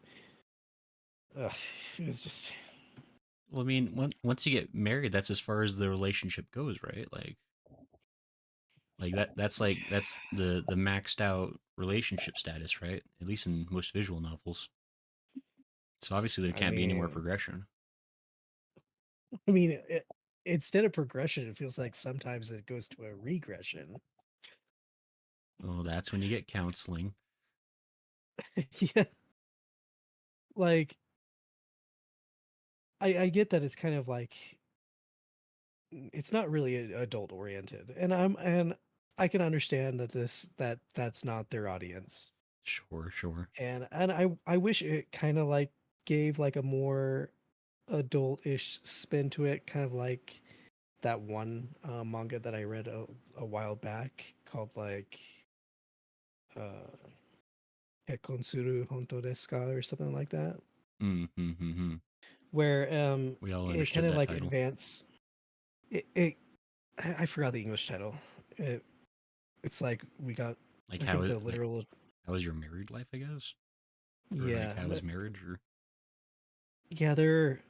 ugh, it's just Well, I mean, once you get married, that's as far as the relationship goes, right? Like that's the maxed out relationship status, right? At least in most visual novels. So obviously there I can't be any more mean progression. I mean instead of progression it feels like sometimes it goes to a regression. Oh, that's when you get counseling. Yeah, like I get that it's kind of like it's not really adult oriented and I can understand that that's not their audience. Sure, sure. And I wish it kind of like gave like a more adult-ish spin to it, kind of like that one manga that I read a while back called like uh Kekkonsuru Honto desu ka or something like that, Mm-hmm. where We all it kind understood of that like title. it I forgot the English title. It's like we got Like I how think it the like literal how was your married life, I guess? Or like yeah how was marriage or yeah they're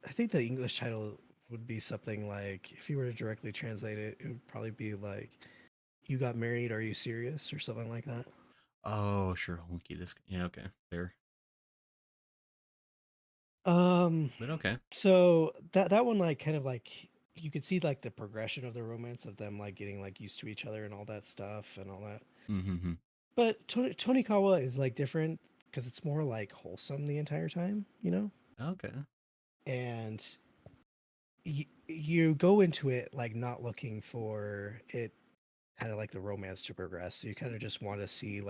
I think the English title would be something like if you were to directly translate it, it would probably be like "You got married? Are you serious?" or something like that. oh sure, honky this yeah, okay. Fair. Um, But okay. so that one like kind of like you could see like the progression of the romance of them like getting like used to each other and all that stuff and all that. Mm-hmm. But Tonikawa is like different because it's more like wholesome the entire time, you know? Okay. And you go into it like not looking for it kind of like the romance to progress. You kind of just want to see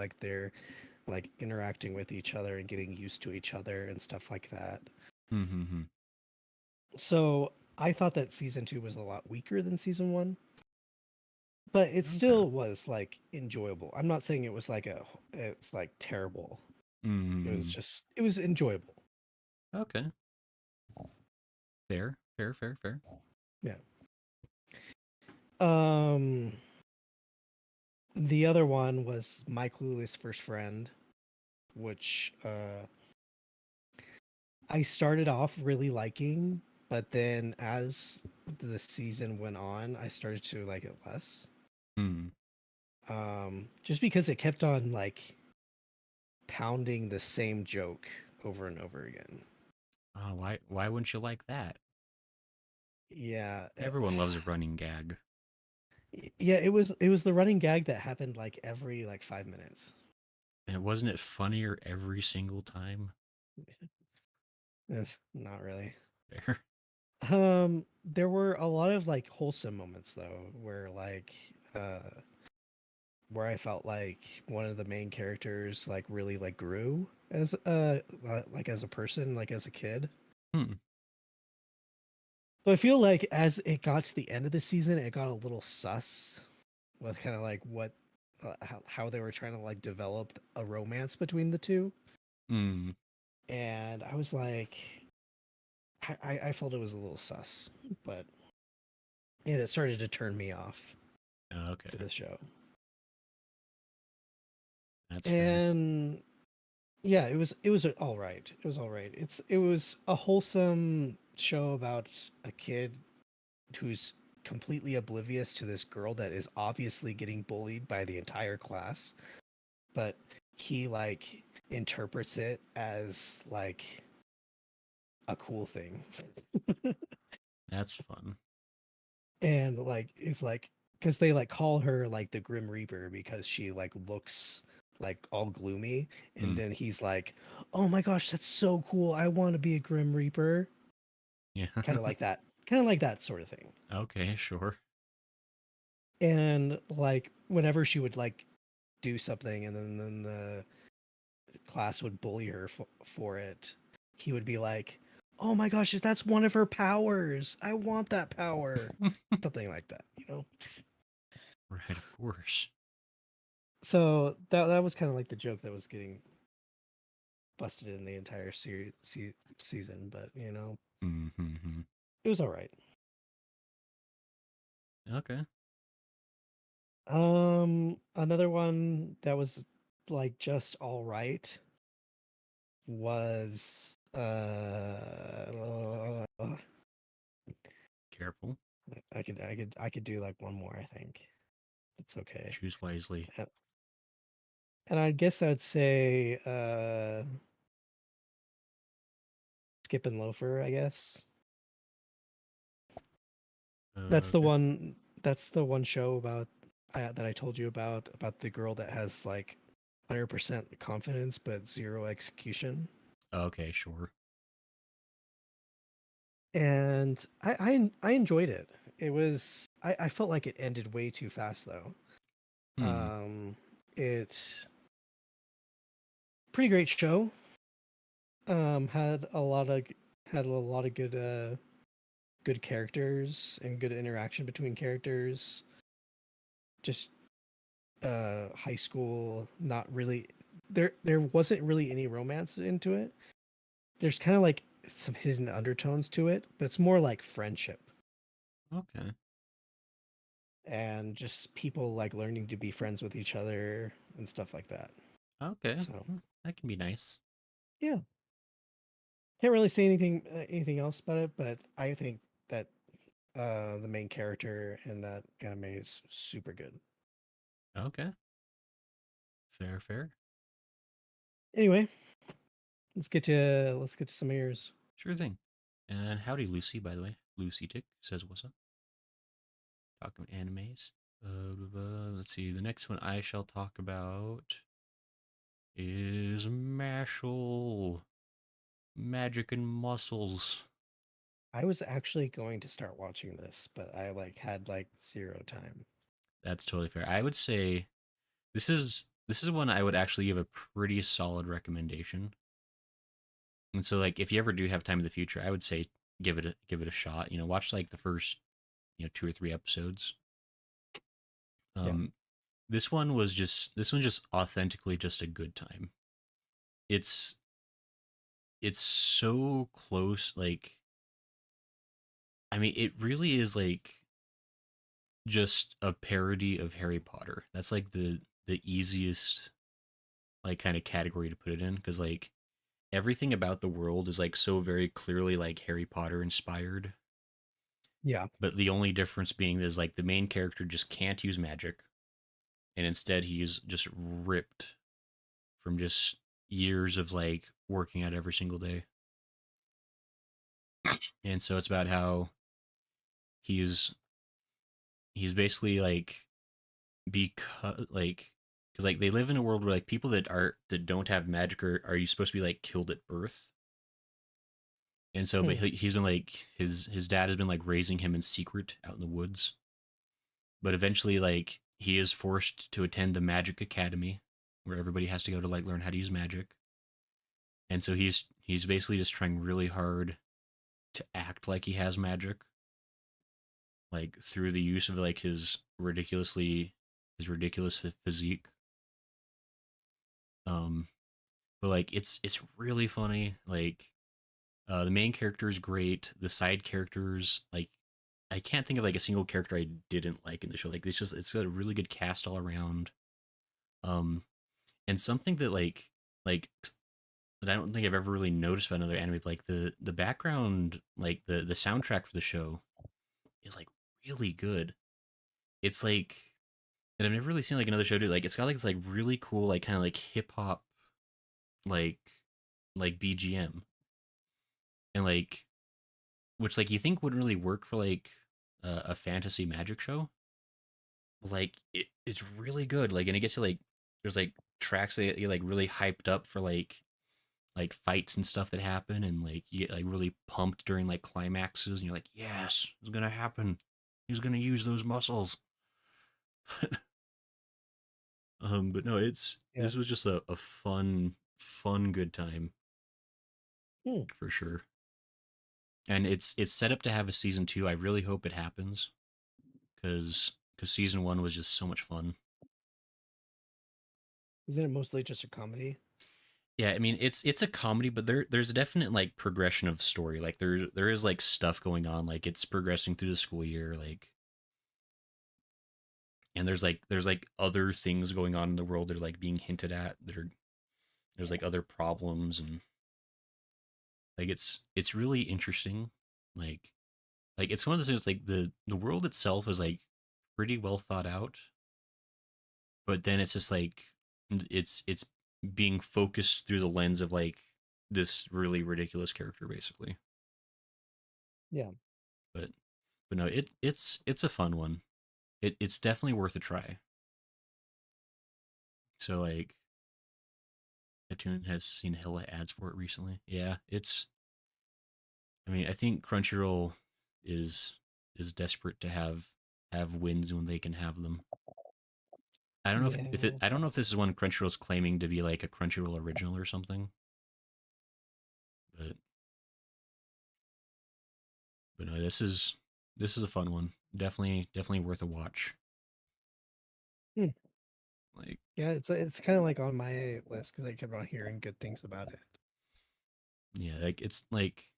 like interacting with each other and getting used to each other and stuff like that. Mm-hmm. So I thought that season 2 was a lot weaker than season 1, but it Okay. still was like enjoyable. I'm not saying it was like it's like terrible. It was Mm-hmm. just it was enjoyable. Okay. Fair. Fair. Fair. Fair. Yeah. Um the other one was My Clueless First Friend, which I started off really liking, but then as the season went on, I started to like it less. Hmm. Just because it kept on like pounding the same joke over and over again. Oh, why wouldn't you like that? Yeah, Everyone loves a running gag. yeah, it was the running gag that happened like every like 5 minutes. And wasn't it funnier every single time? Not really. There. There were a lot of like wholesome moments though, where I felt like one of the main characters like really like grew as like as a person, like as a kid. Hmm. But I feel like as it got to the end of the season, it got a little sus with kind of like what how they were trying to like develop a romance between the two. Hmm. And I was like, I felt it was a little sus, but and it started to turn me off to Okay. the show. That's fair. And yeah, it was all right. It was all right. It was a wholesome show about a kid who's completely oblivious to this girl that is obviously getting bullied by the entire class, but he like interprets it as like a cool thing. That's fun. And like it's like because they like call her like the Grim Reaper because she like looks like all gloomy, and Hmm. then he's like, oh my gosh, that's so cool, I want to be a Grim Reaper. Yeah. Kind of like that sort of thing. Okay, sure. And like whenever she would like do something and then the class would bully her for it, he would be like, oh my gosh, that's one of her powers, I want that power. Something like that, you know. Right, of course. So that was kind of like the joke that was getting busted in the entire season, but Mm-hmm. it was all right. Okay. Another one that was like just all right was Careful. I could do like one more, I think. It's okay. Choose wisely. Uh, And I guess I'd say Skip and Loafer, I guess. That's the Okay. one that's the one show about that I told you about the girl that has like 100% confidence but zero execution. Okay, sure. And I enjoyed it. I felt like it ended way too fast though. Hmm. It's pretty great show. Had a lot of good characters and good interaction between characters. Just high school, not really there wasn't really any romance into it. There's kind of like some hidden undertones to it, but it's more like friendship Okay. and just people like learning to be friends with each other and stuff like that. Okay. So That can be nice. yeah, can't really say anything else about it, but I think that the main character in that anime is super good. Okay. Fair, fair. Anyway, let's get to some of yours. Sure thing. And howdy, Lucy, by the way. Lucy Tick says, what's up? Talking animes. Let's see. The next one I shall talk about is Mashal. Magic and Muscles. I was actually going to start watching this, but I like had like zero time. That's totally fair. I would say this this is one I would actually give a pretty solid recommendation. And so like if you ever do have time in the future, I would say give it a shot. You know, watch like the first, you know, 2 or 3 episodes. Yeah. Um this one just authentically just a good time. It's it's so close, like I mean it really is like just a parody of Harry Potter. That's like the easiest like kind of category to put it in because like everything about the world is like so very clearly like Harry Potter inspired. Yeah. But the only difference being is like the main character just can't use magic, and instead he's just ripped from just years of like working out every single day. And so it's about how he's he's basically like because like because like they live in a world where like people that don't have magic are you supposed to be like killed at birth. And so but Hmm. he's been like his dad has been like raising him in secret out in the woods, but eventually like he is forced to attend the magic academy where everybody has to go to like learn how to use magic. And so he's basically just trying really hard to act like he has magic, like through the use of like his ridiculous physique. um but like it's really funny. Like the main character is great, the side characters, like I can't think of like a single character I didn't like in the show. Like it's got a really good cast all around. um and something that like that I don't think I've ever really noticed about another anime, but like the background, like the soundtrack for the show is like really good. It's like, and I've never really seen like another show do like it's got like this like really cool like kind of like hip hop like BGM, and like which like you think would really work for like a fantasy magic show. Like it's really good. Like and it gets to like there's like tracks that get like really hyped up for like fights and stuff that happen, and like you get like really pumped during like climaxes, and you're like, yes, it's gonna happen. He's gonna use those muscles. But no, it's Yeah. this was just a fun good time Hmm. for sure. And it's set up to have a season two. I really hope it happens because season one was just so much fun. Isn't it mostly just a comedy? Yeah, I mean it's a comedy, but there's a definite like progression of story. Like there is like stuff going on. Like it's progressing through the school year. Like and there's like other things going on in the world that are like being hinted at that are there's like other problems, and like it's really interesting. like it's one of those things like the world itself is like pretty well thought out, but then it's just like it's being focused through the lens of like this really ridiculous character basically. Yeah. but but no, it's a fun one. It's definitely worth a try. So like Atoon has seen hella ads for it recently. Yeah, it's I mean, I think Crunchyroll is desperate to have wins when they can have them. I don't know if is it. Yeah. I don't know if this is one Crunchyroll's claiming to be like a Crunchyroll original or something. But no, this is a fun one. Definitely worth a watch. Hmm. Like Yeah, it's kind of like on my list because I kept on hearing good things about it. yeah, like it's like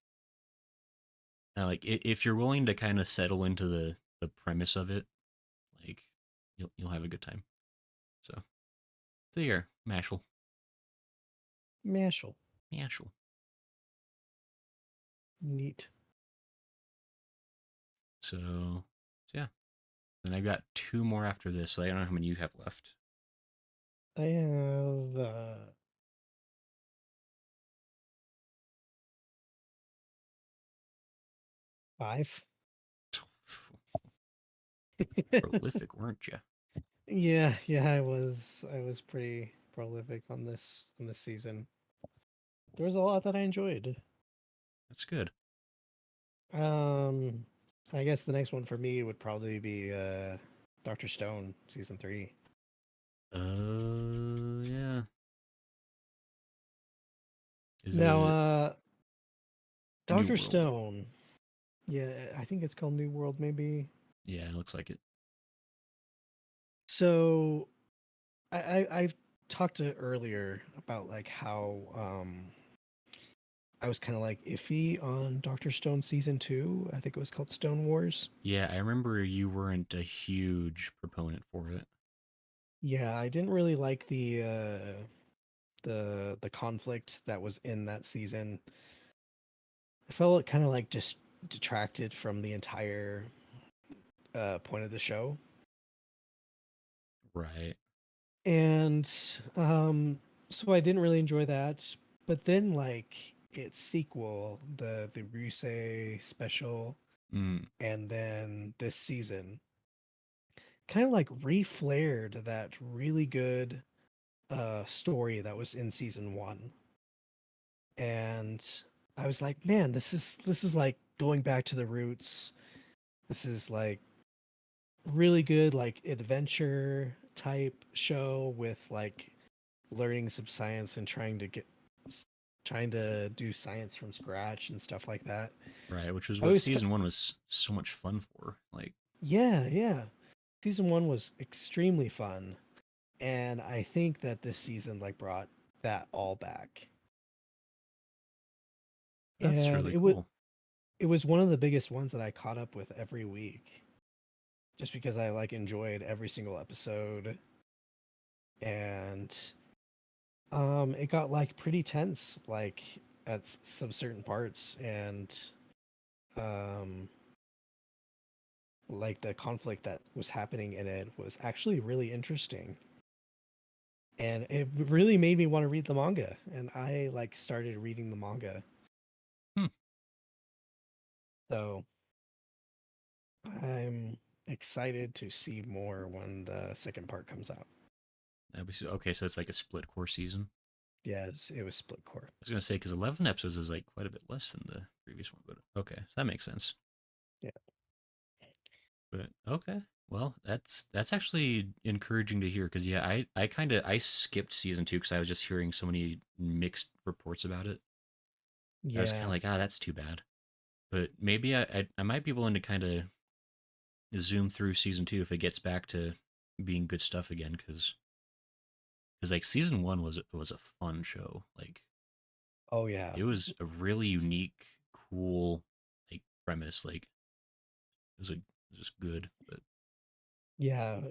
if you're willing to kind of settle into the premise of it, like you'll have a good time. So there, Mashal, Mashal. Mashal. Neat. So yeah. Then I've got two more after this. So I don't know how many you have left. I have 5. Prolific, weren't you? Yeah, yeah, I was pretty prolific on this season. There was a lot that I enjoyed. That's good. Um, I guess the next one for me would probably be Doctor Stone season 3. Is Now, it New Dr. World? Stone. Yeah, I think it's called New World, maybe. Yeah, it looks like it. So I've talked to earlier about like how I was kind of like iffy on Doctor Stone season 2. I think it was called Stone Wars. Yeah, I remember you weren't a huge proponent for it. Yeah, I didn't really like the conflict that was in that season. I felt it kind of like just detracted from the entire point of the show. Right. And so I didn't really enjoy that. But then like its sequel, the Rusei special, Mm, and then this season kind of like reflared that really good story that was in season 1. And I was like, man, this is like going back to the roots. This is like really good like adventure type show with like learning some science and trying to do science from scratch and stuff like that. right, which was I what always season 1 was so much fun for. Like, yeah, yeah. Season 1 was extremely fun, and I think that this season like brought that all back. that's And really cool. it was one of the biggest ones that I caught up with every week just because I like enjoyed every single episode. And it got like pretty tense like at some certain parts. And um like the conflict that was happening in it was actually really interesting, and it really made me want to read the manga, and I like started reading the manga. Hmm. So I'm excited to see more when the second part comes out. Okay, so it's like a split core season. Yes, it was split core. I was gonna say because 11 episodes is like quite a bit less than the previous one, but okay, so that makes sense. Yeah. But okay, well, that's actually encouraging to hear because yeah, I kind of I skipped season 2 because I was just hearing so many mixed reports about it. I was kind of Yeah. like, ah, that's too bad. But maybe I might be willing to kind of zoom through season 2 if it gets back to being good stuff again because like season 1 was a fun show. Like Oh yeah. it was a really unique, cool like premise. Like it was just good. But Yeah,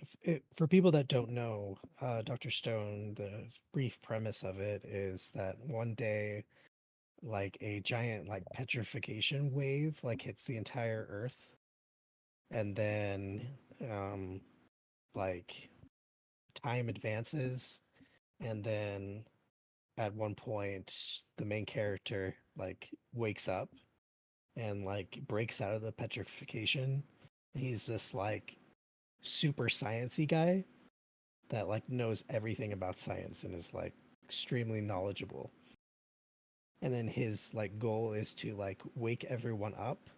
for people that don't know, Dr. Stone, the brief premise of it is that one day like a giant like petrification wave like hits the entire earth, and then um like time advances, and then at one point the main character like wakes up and like breaks out of the petrification. He's this like super sciencey guy that like knows everything about science and is like extremely knowledgeable. And then his like goal is to like wake everyone up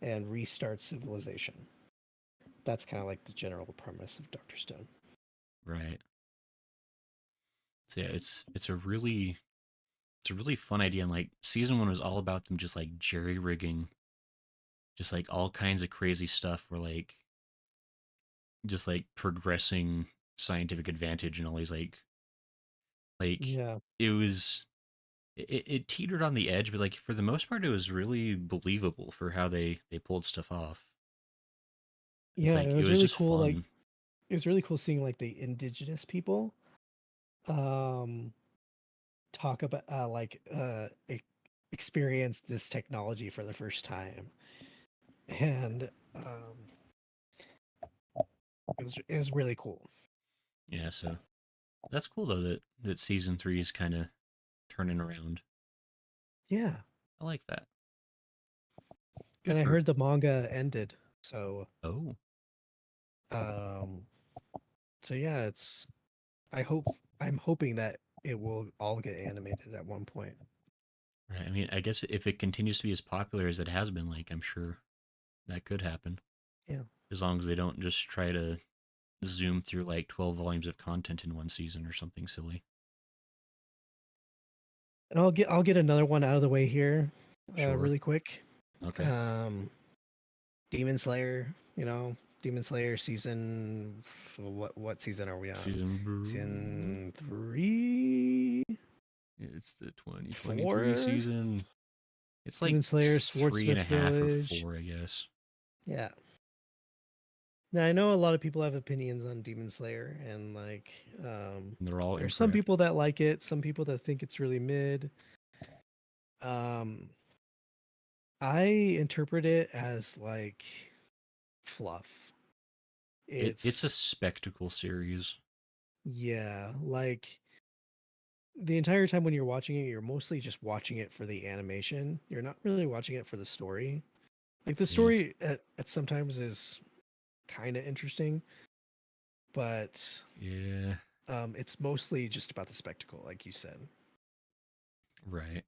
and restart civilization. That's kind of like the general premise of Dr. Stone. right. So yeah, it's a really fun idea. And like season 1 was all about them just like jerry rigging, just like all kinds of crazy stuff. Where like just like progressing scientific advantage and all these like Yeah. it was it teetered on the edge, but like for the most part, it was really believable for how they pulled stuff off. It's Yeah, like it it was was really just cool. Like fun. it was really cool seeing like the indigenous people um talk about experience this technology for the first time. And it was really cool. Yeah, so that's cool though that season 3 is kind of turning around. Yeah. I like that. And Good I for heard the manga ended. So oh um so yeah, it's I hope I'm hoping that it will all get animated at one point. right. I mean, I guess if it continues to be as popular as it has been, like I'm sure that could happen Yeah. as long as they don't just try to zoom through like 12 volumes of content in one season or something silly. And I'll get another one out of the way here, Sure. really quick. Okay. Um, Demon Slayer, Demon Slayer season. What season are we on? Season. Season 3, It's the 2023 4. season. It's like Demon Slayer, three and a Swordsmith half or Village. four, I guess. Yeah. Now I know a lot of people have opinions on Demon Slayer, and like, And they're all there's some incorrect. people that like it, some people that think it's really mid. Um, I interpret it as like fluff. It's a It's spectacle series. Yeah, like the entire time when you're watching it, you're mostly just watching it for the animation. You're not really watching it for the story. Like the Yeah. story at sometimes is kind of interesting, but Yeah. it's mostly just about the spectacle, like you said. Right.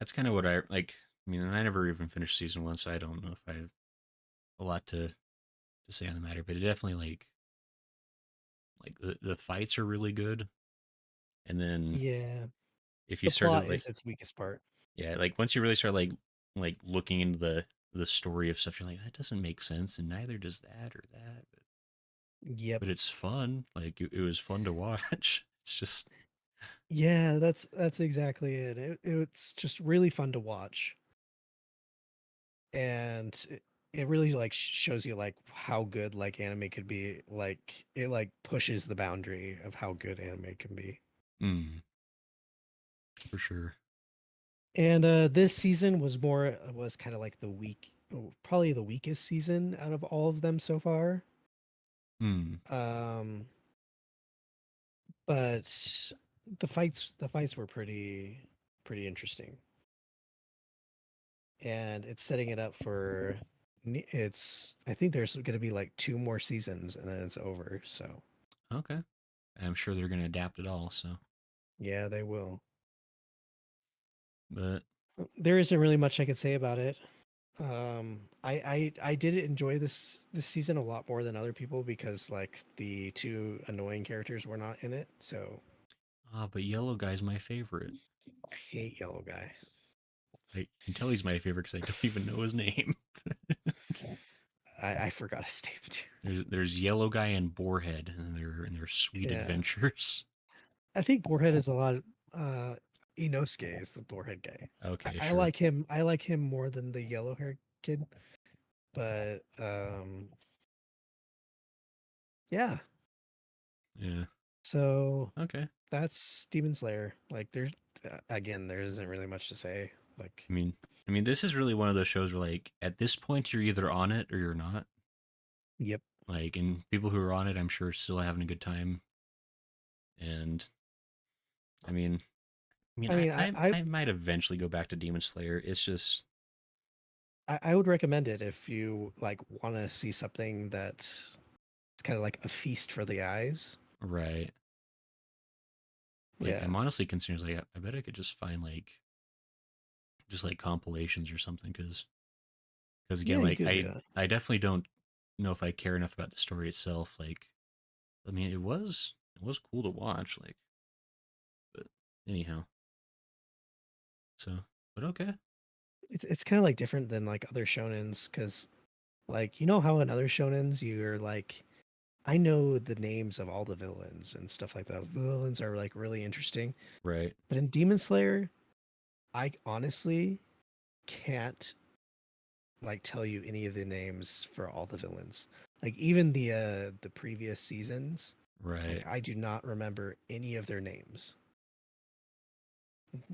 That's kind of what I like. I mean, I never even finished season one, so I don't know if I have a lot to say on the matter. But it definitely like the fights are really good. And then Yeah, if you the started plot like is its weakest part. yeah, like once you really start like looking into the story of stuff, you're like that doesn't make sense, and neither does that or that. Yep. But it's fun. Like it was fun to watch. It's just Yeah, that's exactly it. It's just really fun to watch, and it really like shows you like how good like anime could be. Like it like pushes the boundary of how good anime can be. for sure. And this season was kind of like probably the weakest season out of all of them so far. Mm. Um, but the fights were pretty interesting, and it's setting it up for it's I think there's going to be like two more seasons and then it's over. So Okay. I'm sure they're gonna adapt it all. So, yeah, they will. but There isn't really much I could say about it. I did enjoy this season a lot more than other people because like the two annoying characters were not in it. So but Yellow Guy's my favorite. I hate Yellow Guy. I can tell he's my favorite because I don't even know his name. I forgot his name too. There's Yellow Guy and Boarhead, and their sweet Yeah, adventures. I think Boarhead is a lot. Uh, Inosuke is the Boarhead guy. Okay, I sure. like him. I like him more than the yellow hair kid. But yeah. Yeah. So Okay. that's Demon Slayer. Like there's again, there isn't really much to say. Like, I mean, this is really one of those shows where, like, at this point, you're either on it or you're not. yep. Like, and people who are on it, I'm sure, still having a good time. And I mean, I might eventually go back to Demon Slayer. It's just I would recommend it if you like want to see something that's kind of like a feast for the eyes. right. Like, Yeah. I'm honestly concerned. Like, I bet I could just find like just like compilations or something, because Yeah, again, you like could do that. I definitely don't know if I care enough about the story itself. Like, I mean, it was cool to watch. Like, but anyhow, so but okay, It's kind of like different than like other shonens because like how in other shonens you're like I know the names of all the villains and stuff like that. Villains are like really interesting, right, but in Demon Slayer, I honestly can't like tell you any of the names for all the villains. Like even the previous seasons, like right, I do not remember any of their names.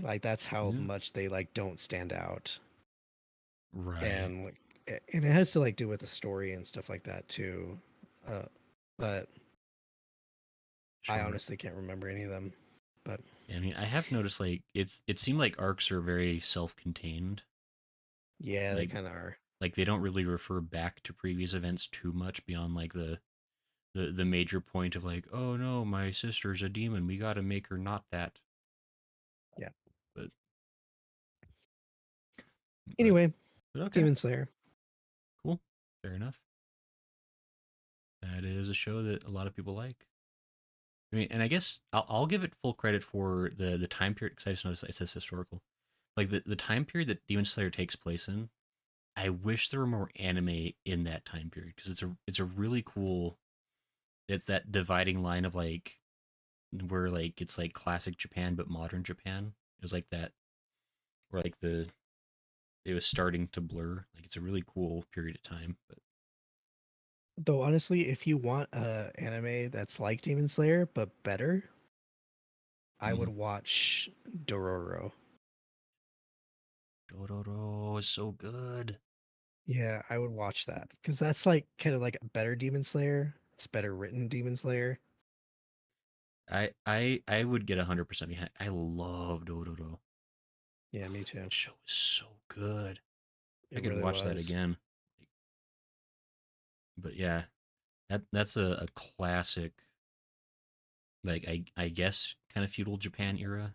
Like that's how yeah, much they like don't stand out. right, And like and it has to like do with the story and stuff like that too. Uh but I sure. honestly can't remember any of them. But Yeah, I mean, I have noticed like it seemed like arcs are very self-contained. yeah, they Like kind of are. they don't really refer back to previous events too much beyond like the major point of like, oh no, my sister's a demon. We got to make her not that. Yeah. But but Anyway, but okay, Demon Slayer. cool, fair enough. That is a show that a lot of people like. I mean, and I guess I'll give it full credit for the time period because I just noticed it says historical. Like the time period that Demon Slayer takes place in, I wish there were more anime in that time period because it's a really cool. It's that dividing line of like where like it's like classic Japan but modern Japan. It was like that where like the it was starting to blur. Like it's a really cool period of time. But Though honestly, if you want a anime that's like Demon Slayer but better, I would mm, watch Dororo. Dororo is so good. Yeah, I would watch that because that's like kind of like a better Demon Slayer. It's better written Demon Slayer. I would get 100% behind. I love Dororo. Yeah, me too. That show is so good. I It could really watch that was. again. But yeah, that's a classic, like I guess kind of feudal Japan era,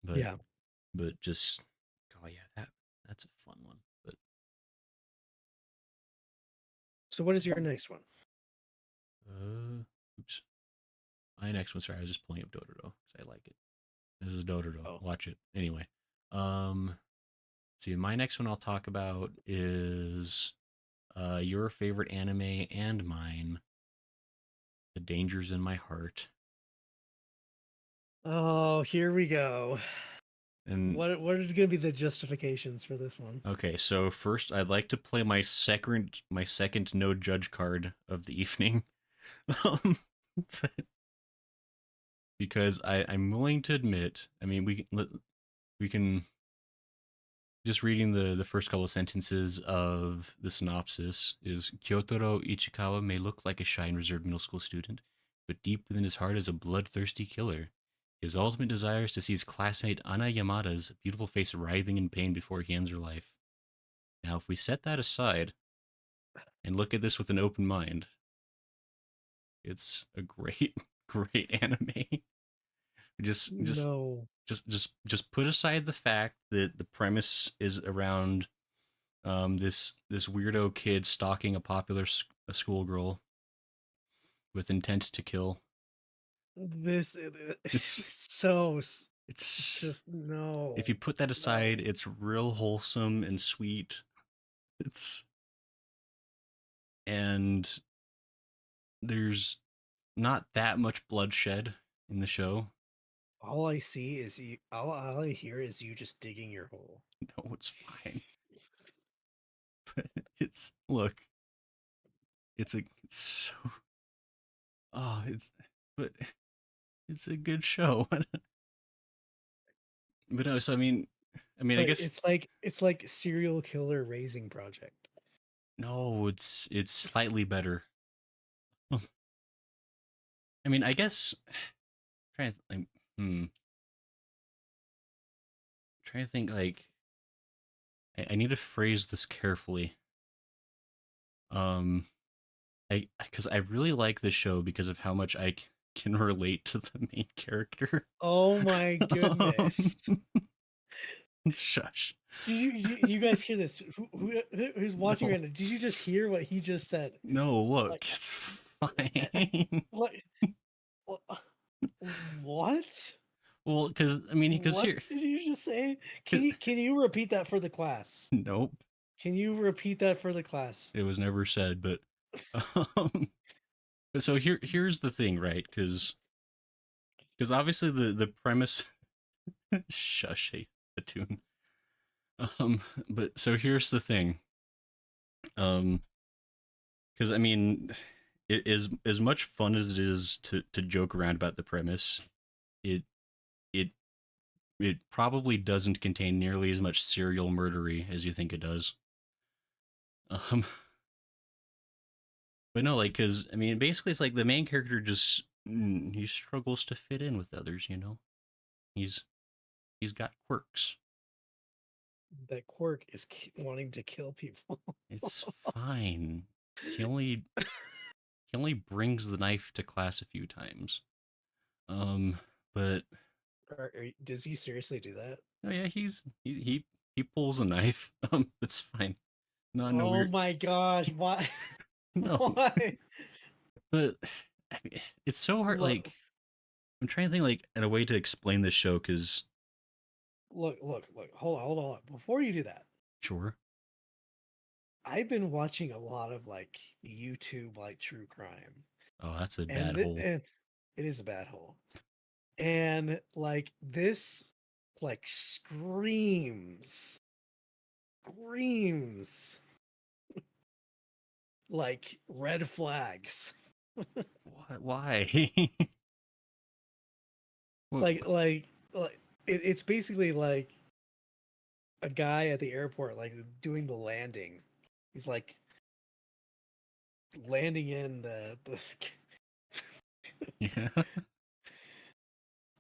but Yeah. just oh yeah, that's a fun one. But So what is your next one? oops, my next one. Sorry, I was just pulling up Dororo because I like it. This is Dororo. Oh. Watch it anyway. Um, see, my next one I'll talk about is your favorite anime and mine, The Dangers in My Heart. Oh, here we go. And What is going to be the justifications for this one? okay, so first I'd like to play my second no judge card of the evening. Um, because I'm willing to admit, I mean we can just reading the first couple of sentences of the synopsis is Kyotaro Ichikawa may look like a shy and reserved middle school student, but deep within his heart is a bloodthirsty killer. His ultimate desire is to see his classmate Ana Yamada's beautiful face writhing in pain before he ends her life. Now, if we set that aside and look at this with an open mind, it's a great, great anime. Just, No. just put aside the fact that the premise is around this weirdo kid stalking a popular a schoolgirl with intent to kill. This It's it's so it's just no. if you put that aside, No. it's real wholesome and sweet. It's and there's not that much bloodshed in the show. All I see is you all I hear is you just digging your hole. No, it's fine. But it's look, it's so it's but it's a good show. But no, so I mean, I But guess it's like serial killer raising project. no, it's slightly better. I mean, I guess trying to trying to think like I need to phrase this carefully. Um, I because I really like this show because of how much can relate to the main character. Oh my goodness. um, shush. Did you guys hear this? Who's watching No, right now? Did you just hear what he just said? no. Look, Like, it's eh, eh, fine. like what? Well, because What here, did you just say? 'cause- Can you repeat that for the class? nope, Can you repeat that for the class? it was never said. But um, but so here's the thing, right? Because obviously the premise. Shush, hey, the tune. But so here's the thing. Um, because I mean, it is as much fun as it is to joke around about the premise. It it it probably doesn't contain nearly as much serial murdery as you think it does. Um, but no, like, because I mean, basically, it's like the main character just he struggles to fit in with others. He's he's got quirks. That quirk is wanting to kill people. It's fine. He only he only brings the knife to class a few times. Um, but Does he seriously do that? oh yeah, he pulls a knife. It's fine. No, no Oh weird. my gosh! Why? No, Why? but I mean, it's so hard. Look, Like, I'm trying to think like in a way to explain this show because look. Hold on. Before you do that, sure. I've been watching a lot of like YouTube like true crime, Oh, that's a bad and hole. and it is a bad hole. And like this, like screams like red flags. What? Why? what? Like it's basically like a guy at the airport like doing the landing. He's like landing in the Yeah.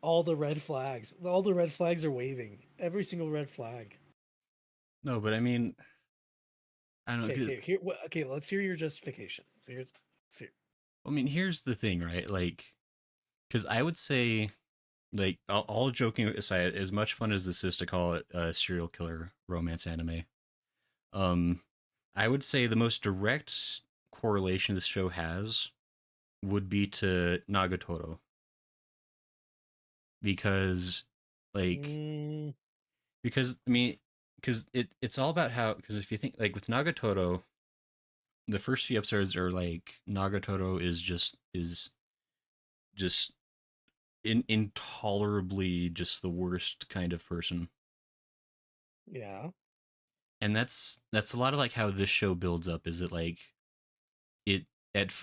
all the red flags. All the red flags are waving. Every single red flag. No, but I mean, I don't know. Okay, okay, here. Okay, let's hear your justification. Let's hear. I mean, here's the thing, right? Like, because I would say, like, all joking aside, as much fun as this is to call it a serial killer romance anime, um, I would say the most direct correlation this show has would be to Nagatoro because, like, Mm, because I mean, because it's all about how because if you think like with Nagatoro, the first few episodes are like Nagatoro is just intolerably just the worst kind of person, yeah, and that's a lot of like how this show builds up. Is it like it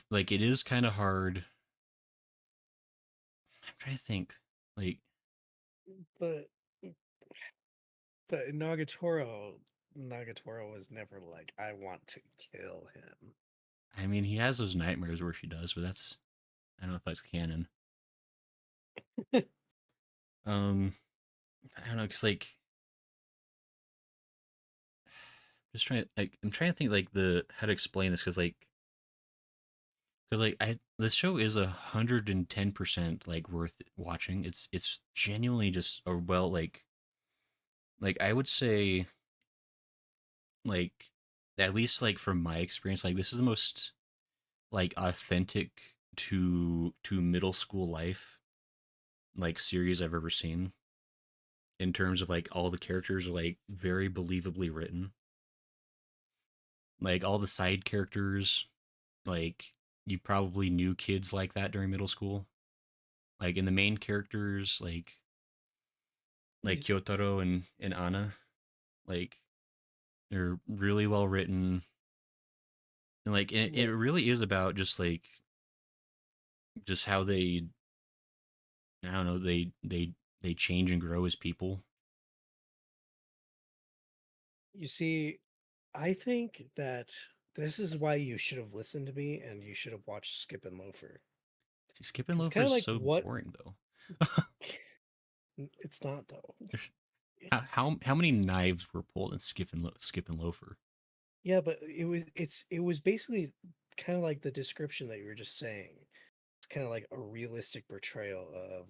like it is kind of hard. I'm trying to think, like but Nagatoro was never like I want to kill him. I mean he has those nightmares where she does, but that's I don't know if that's canon. Um, I don't know because like just trying like I'm trying to think like the how to explain this because like I this show is 110% like worth watching. It's genuinely just a well like I would say like at least like from my experience like this is the most like authentic to middle school life like series I've ever seen in terms of like all the characters are like very believably written. Like all the side characters like you probably knew kids like that during middle school. Like in the main characters like You- Kyotaro and Anna, like they're really well written and like it Look, really is about just like just how they I don't know they change and grow as people. you see, I think that this is why you should have listened to me and you should have watched Skip and Loafer. See, Skip and Because Loafer kind of is like so what boring though. it's not though. How many knives were pulled in Skip and Loafer? Yeah, but it was basically kind of like the description that you were just saying. It's kind of like a realistic portrayal of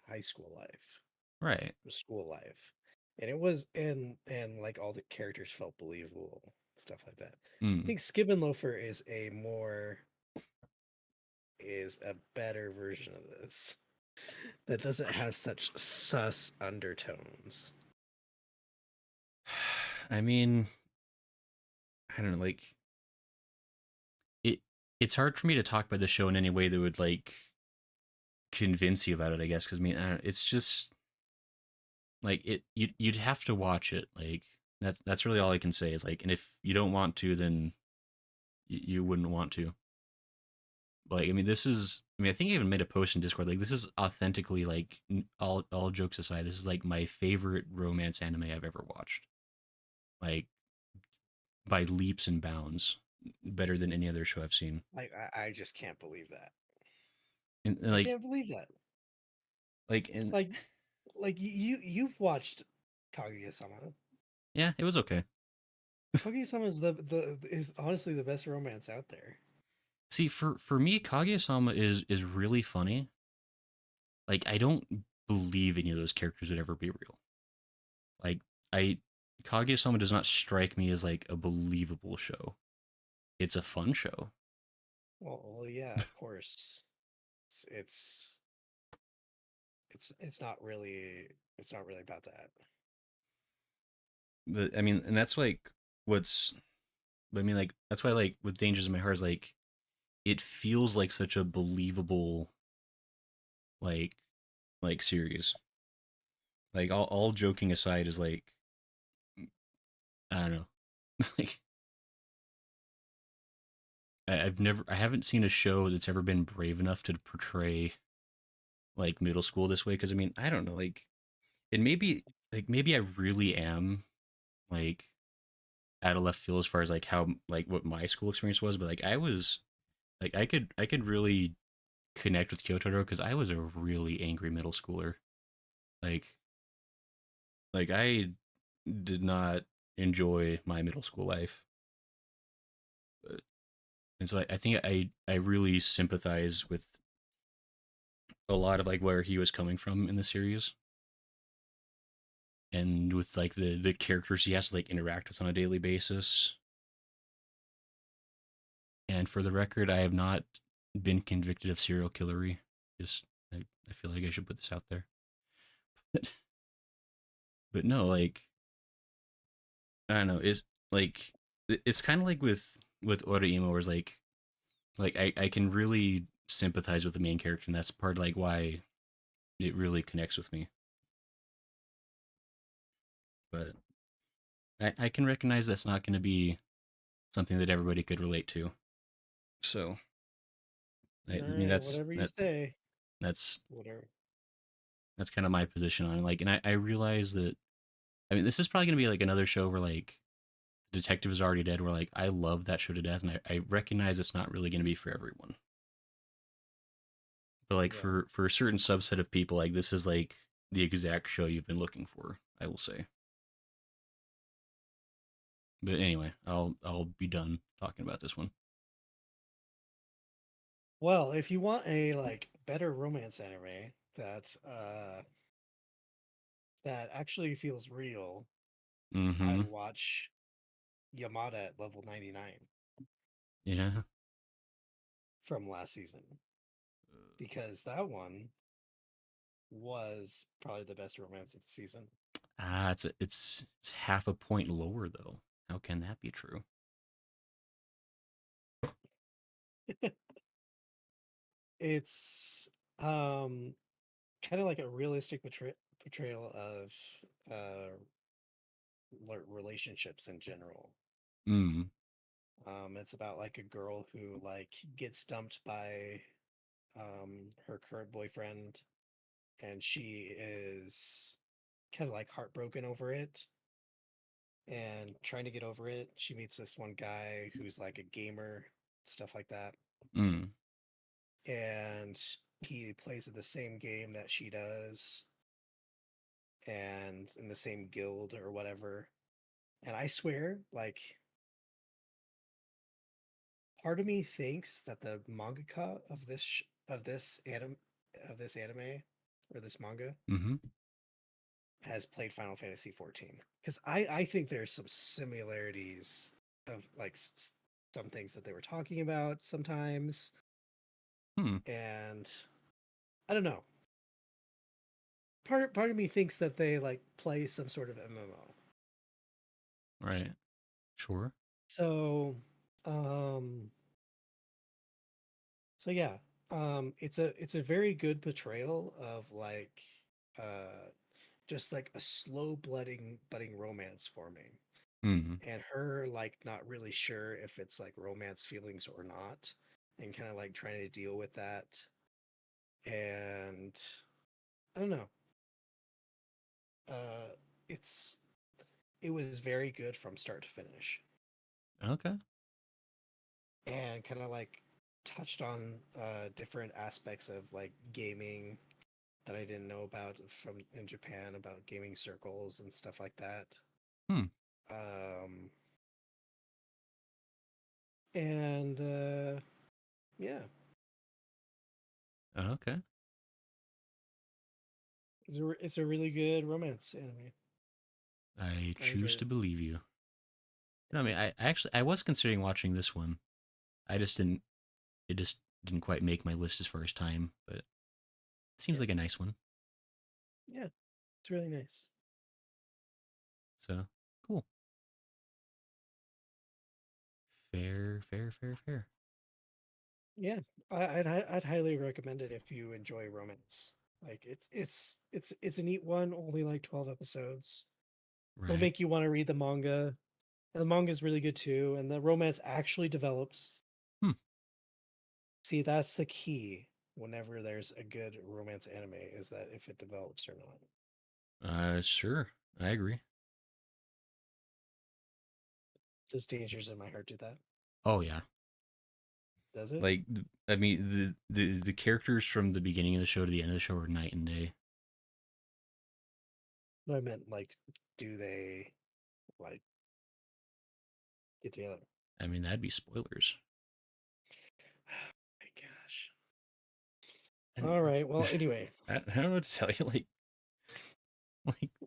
high school life, Right. school life, and it was and like all the characters felt believable, stuff like that. I Mm. think Skip and Loafer is a better version of this that doesn't have such sus undertones. I mean, I don't know, like it it's hard for me to talk about the show in any way that would like convince you about it, I guess, because I mean, I don't, it's just like you'd have to watch it. Like that's really all I can say is like, and if you don't want to, then you wouldn't want to. Like, I mean, this is. I mean, I think I even made a post in Discord. Like, this is authentically like all jokes aside, this is like my favorite romance anime I've ever watched. Like by leaps and bounds, better than any other show I've seen. Like I just can't believe that. And I like can't believe that. and Like like you've watched Kaguya-sama. yeah, it was okay. Kaguya-sama is the is honestly the best romance out there. See, for me, Kaguya-sama is really funny. Like, I don't believe any of those characters would ever be real. Like, I Kaguya-sama does not strike me as like a believable show. It's a fun show. Well, yeah, of course. it's it's not really about that. But I mean, and that's like what's. I mean, like that's why like with Dangers in My Heart is like it feels like such a believable like series. Like all joking aside is like I don't know. Like I haven't seen a show that's ever been brave enough to portray like middle school this way. Because I mean, I don't know, like, and maybe I really am like out of left field as far as like how like what my school experience was, but like I was like I could really connect with Kyotaro because I was a really angry middle schooler. Like I did not enjoy my middle school life. But, and so I think I really sympathize with a lot of like where he was coming from in the series and with like the characters he has to like interact with on a daily basis. And for the record, I have not been convicted of serial killery. Just I feel like I should put this out there. But no, like I don't know. It's like it's kind of like with Oreimo, where it's like I can really sympathize with the main character, and that's part like why it really connects with me. But I can recognize that's not going to be something that everybody could relate to. So I All mean right, whatever you say. that's Whatever. that's kind of my position on it. Like, and I realize that I mean this is probably going to be like another show where like Detective is Already Dead, where like I love that show to death, and I recognize it's not really going to be for everyone. But like Yeah. for a certain subset of people, like this is like the exact show you've been looking for. I will say. But anyway, I'll be done talking about this one. Well, if you want a like better romance anime that actually feels real, I'd Mm-hmm. watch Yamada at level 99 Yeah. from last season because that one was probably the best romance of the season. It's half a point lower though. How can that be true? It's um kind of like a realistic portrayal of uh relationships in general. Mm. It's about like a girl who like gets dumped by her current boyfriend, and she is kind of like heartbroken over it and trying to get over it. She meets this one guy who's like a gamer, stuff like that, Mm. and he plays at the same game that she does and in the same guild or whatever. And I swear, like, part of me thinks that the mangaka of this anime or this manga Mm-hmm. has played Final Fantasy 14 because I think there's some similarities of like some things that they were talking about sometimes, Hmm. and I don't know. Part of me thinks that they like play some sort of MMO. Right. Sure. So, so yeah, it's a very good portrayal of like uh just like a slow budding romance forming, Mm. and her like not really sure if it's like romance feelings or not, and kind of like trying to deal with that. And I don't know. Uh, it's it was very good from start to finish, Okay. and kind of like touched on different aspects of like gaming that I didn't know about from in Japan about gaming circles and stuff like that. Hmm. Um, and yeah, Okay. it's a really good romance anime. I I enjoyed choose it. to believe you. No, I mean, I actually I was considering watching this one. I just didn't. It just didn't quite make my list as far as time, but it seems Yeah, like a nice one. yeah, it's really nice. So cool. Fair, fair, fair, fair. Yeah, I'd highly recommend it if you enjoy romance. Like it's a neat one. Only like 12 episodes. It'll Right. make you want to read the manga. And the manga is really good too, and the romance actually develops. Hmm. See, that's the key. Whenever there's a good romance anime, is that if it develops or not. Sure. I agree. Does Dangers in My Heart do that? Oh yeah. Does it? Like I mean the characters from the beginning of the show to the end of the show are night and day. No, I meant like, do they like get together? I mean that'd be spoilers. My gosh. And All right. Well, anyway, I don't know what to tell you. Like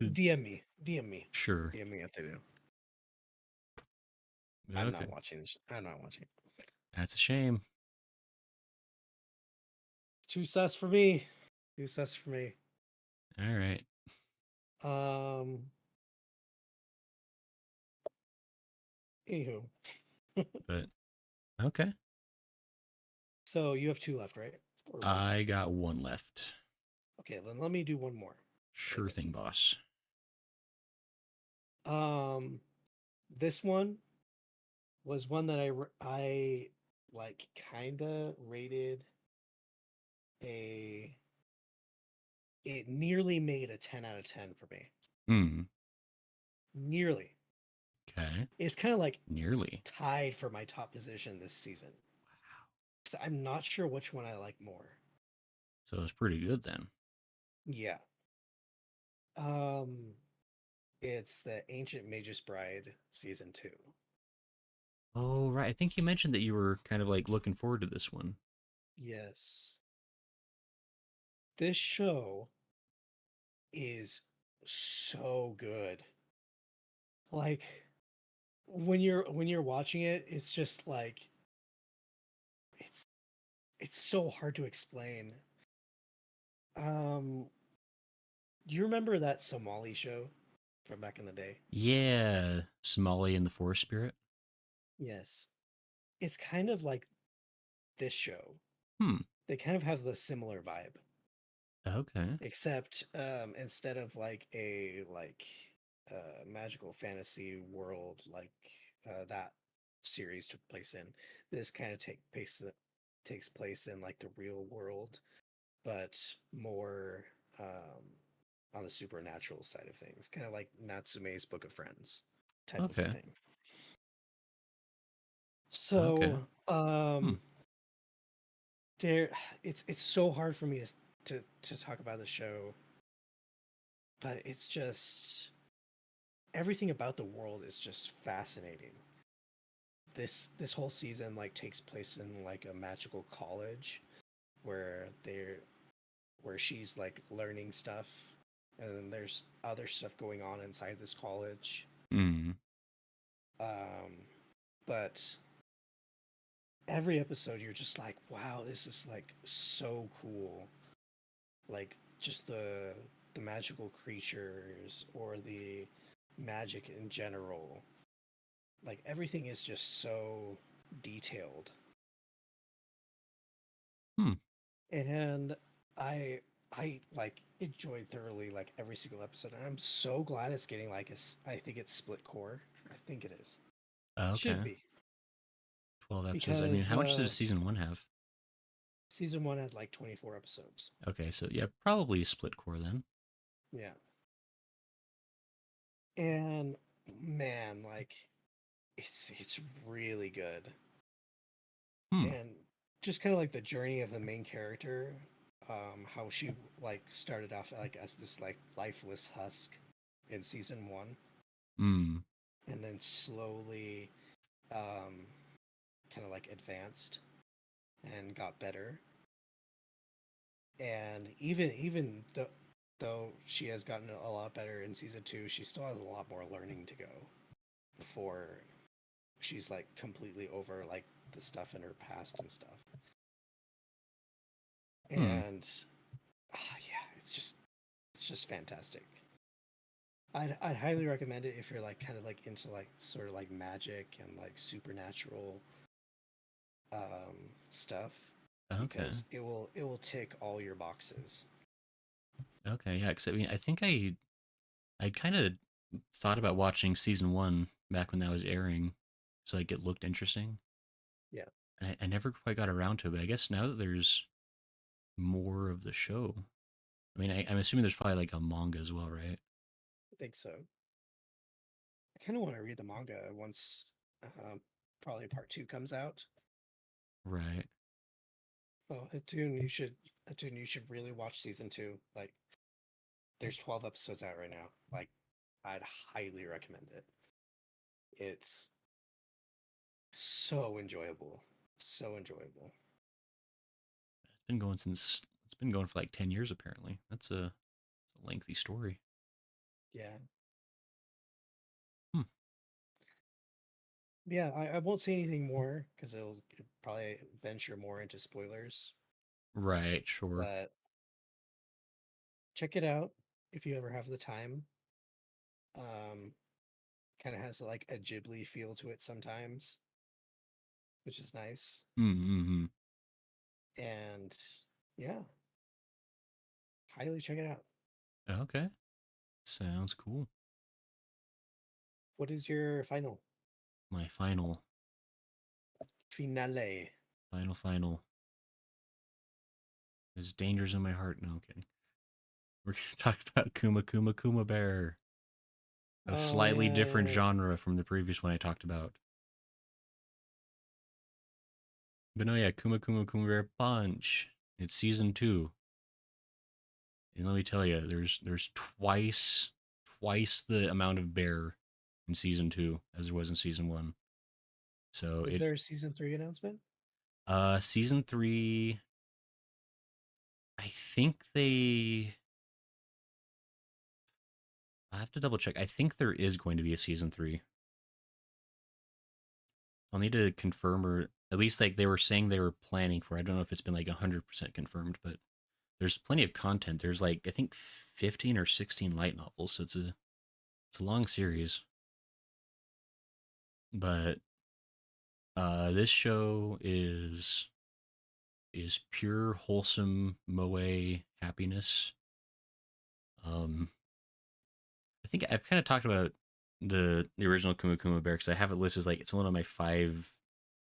the DM me. DM me. sure. DM me if they do. I'm Okay. not watching this. I'm not watching it. That's a shame. Too sus for me. Too sus for me. All right. Um. Anywho, But okay. so you have two left, right? Or one? I got one left. Okay, then let me do one more. Sure Okay. thing, boss. Um, this one was one that I like kinda rated a. It nearly made a 10 out of 10 for me. Hmm. Nearly. Okay. It's kind of like Nearly. tied for my top position this season. So I'm not sure which one I like more. So it's pretty good then. Yeah. Um, it's the Ancient Magus Bride season 2. Oh right. I think you mentioned that you were kind of like looking forward to this one. Yes. This show is so good. Like when you're watching it, it's just like it's it's so hard to explain. Um, do you remember that Somali show from back in the day? Yeah. Smalley and the Forest Spirit. Yes. It's kind of like this show. Hmm. They kind of have the similar vibe, Okay. except instead of like a magical fantasy world like that series took place in, this kind of takes place in like the real world, but more on the supernatural side of things, kind of like Natsume's Book of Friends type of a Okay. thing. Okay. So Hmm. there, it's so hard for me to talk about the show, but it's just everything about the world is just fascinating. This whole season like takes place in like a magical college where she's like learning stuff, and then there's other stuff going on inside this college. Hmm. Um, but every episode you're just like, wow, this is like so cool. Like just the magical creatures or the magic in general. Like everything is just so detailed. Hmm. And I I like enjoyed thoroughly like every single episode, and I'm so glad it's getting like I think it's split core. I think it is. Should Okay. be 12 episodes. I mean, because how much does season one have? season 1 had like 24 episodes. Okay, so yeah, probably split core then. Yeah. And man, like it's really good. Hmm. And just kind of like the journey of the main character, how she like started off like as this like lifeless husk in season 1, Hmm. and then slowly um kind of like advanced and got better. And though she has gotten a lot better in season 2, she still has a lot more learning to go before she's like completely over like the stuff in her past and stuff. Hmm. and yeah, it's just fantastic. I'd highly recommend it if you're like kind of like into like sort of like magic and like supernatural stuff, Okay. because it will tick all your boxes. Okay. Yeah. Because I mean, I think I kind of thought about watching season one back when that was airing, so like it looked interesting. Yeah, And I never quite got around to it. But I guess now that there's more of the show, I mean, I'm assuming there's probably like a manga as well, right? I think so. I kind of want to read the manga once probably part two comes out. Right. Oh, Hatun, you should really watch season two. Like, there's 12 episodes out right now. Like, I'd highly recommend it. It's so enjoyable, so enjoyable. It's been going for like 10 years apparently. That's a lengthy story. Yeah, Hmm. yeah. I won't say anything more because it'll probably venture more into spoilers. Right. Sure. But check it out if you ever have the time. Um, Kind of has like a Ghibli feel to it sometimes, which is nice. Mm-hmm. And yeah, highly check it out. Okay. Sounds cool. What is your My finale? final. There's dangers in my heart. No, I'm kidding. We're gonna talk about Kuma Bear, a Oh slightly different yeah. genre from the previous one I talked about. But no, yeah, Kuma Bear Punch. It's season two, and let me tell you, there's twice the amount of bear in season two as there was in season one. So Is it there a season three announcement? season three, I think I have to double check. I think there is going to be a season three. I'll need to confirm, or at least like they were saying they were planning for. I don't know if it's been like 100% confirmed, but there's plenty of content. There's like I think 15 or 16 light novels, so it's a long series. But this show is pure wholesome moe happiness. Um, I think I've kind of talked about the original Kuma Kuma Bear because I have it listed as like it's one of my five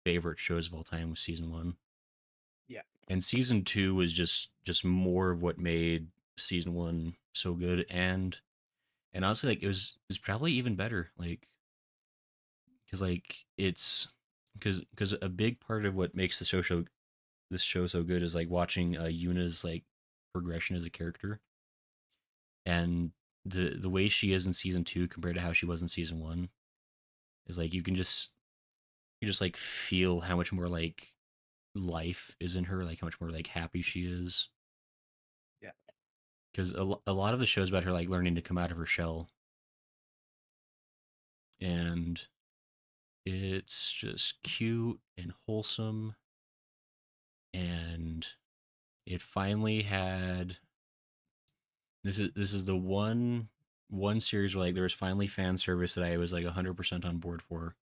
favorite shows of all time with season one, Yeah. and season two was just more of what made season one so good, and honestly like it was probably even better, like because like it's because a big part of what makes this show so good is like watching Yuna's like progression as a character, and the way she is in season two compared to how she was in season one is like you just like feel how much more like life is in her, like how much more like happy she is. Yeah. Because a lot of the shows about her like learning to come out of her shell, and it's just cute and wholesome, and it finally had this is the one series where like there was finally fan service that I was like 100% on board for,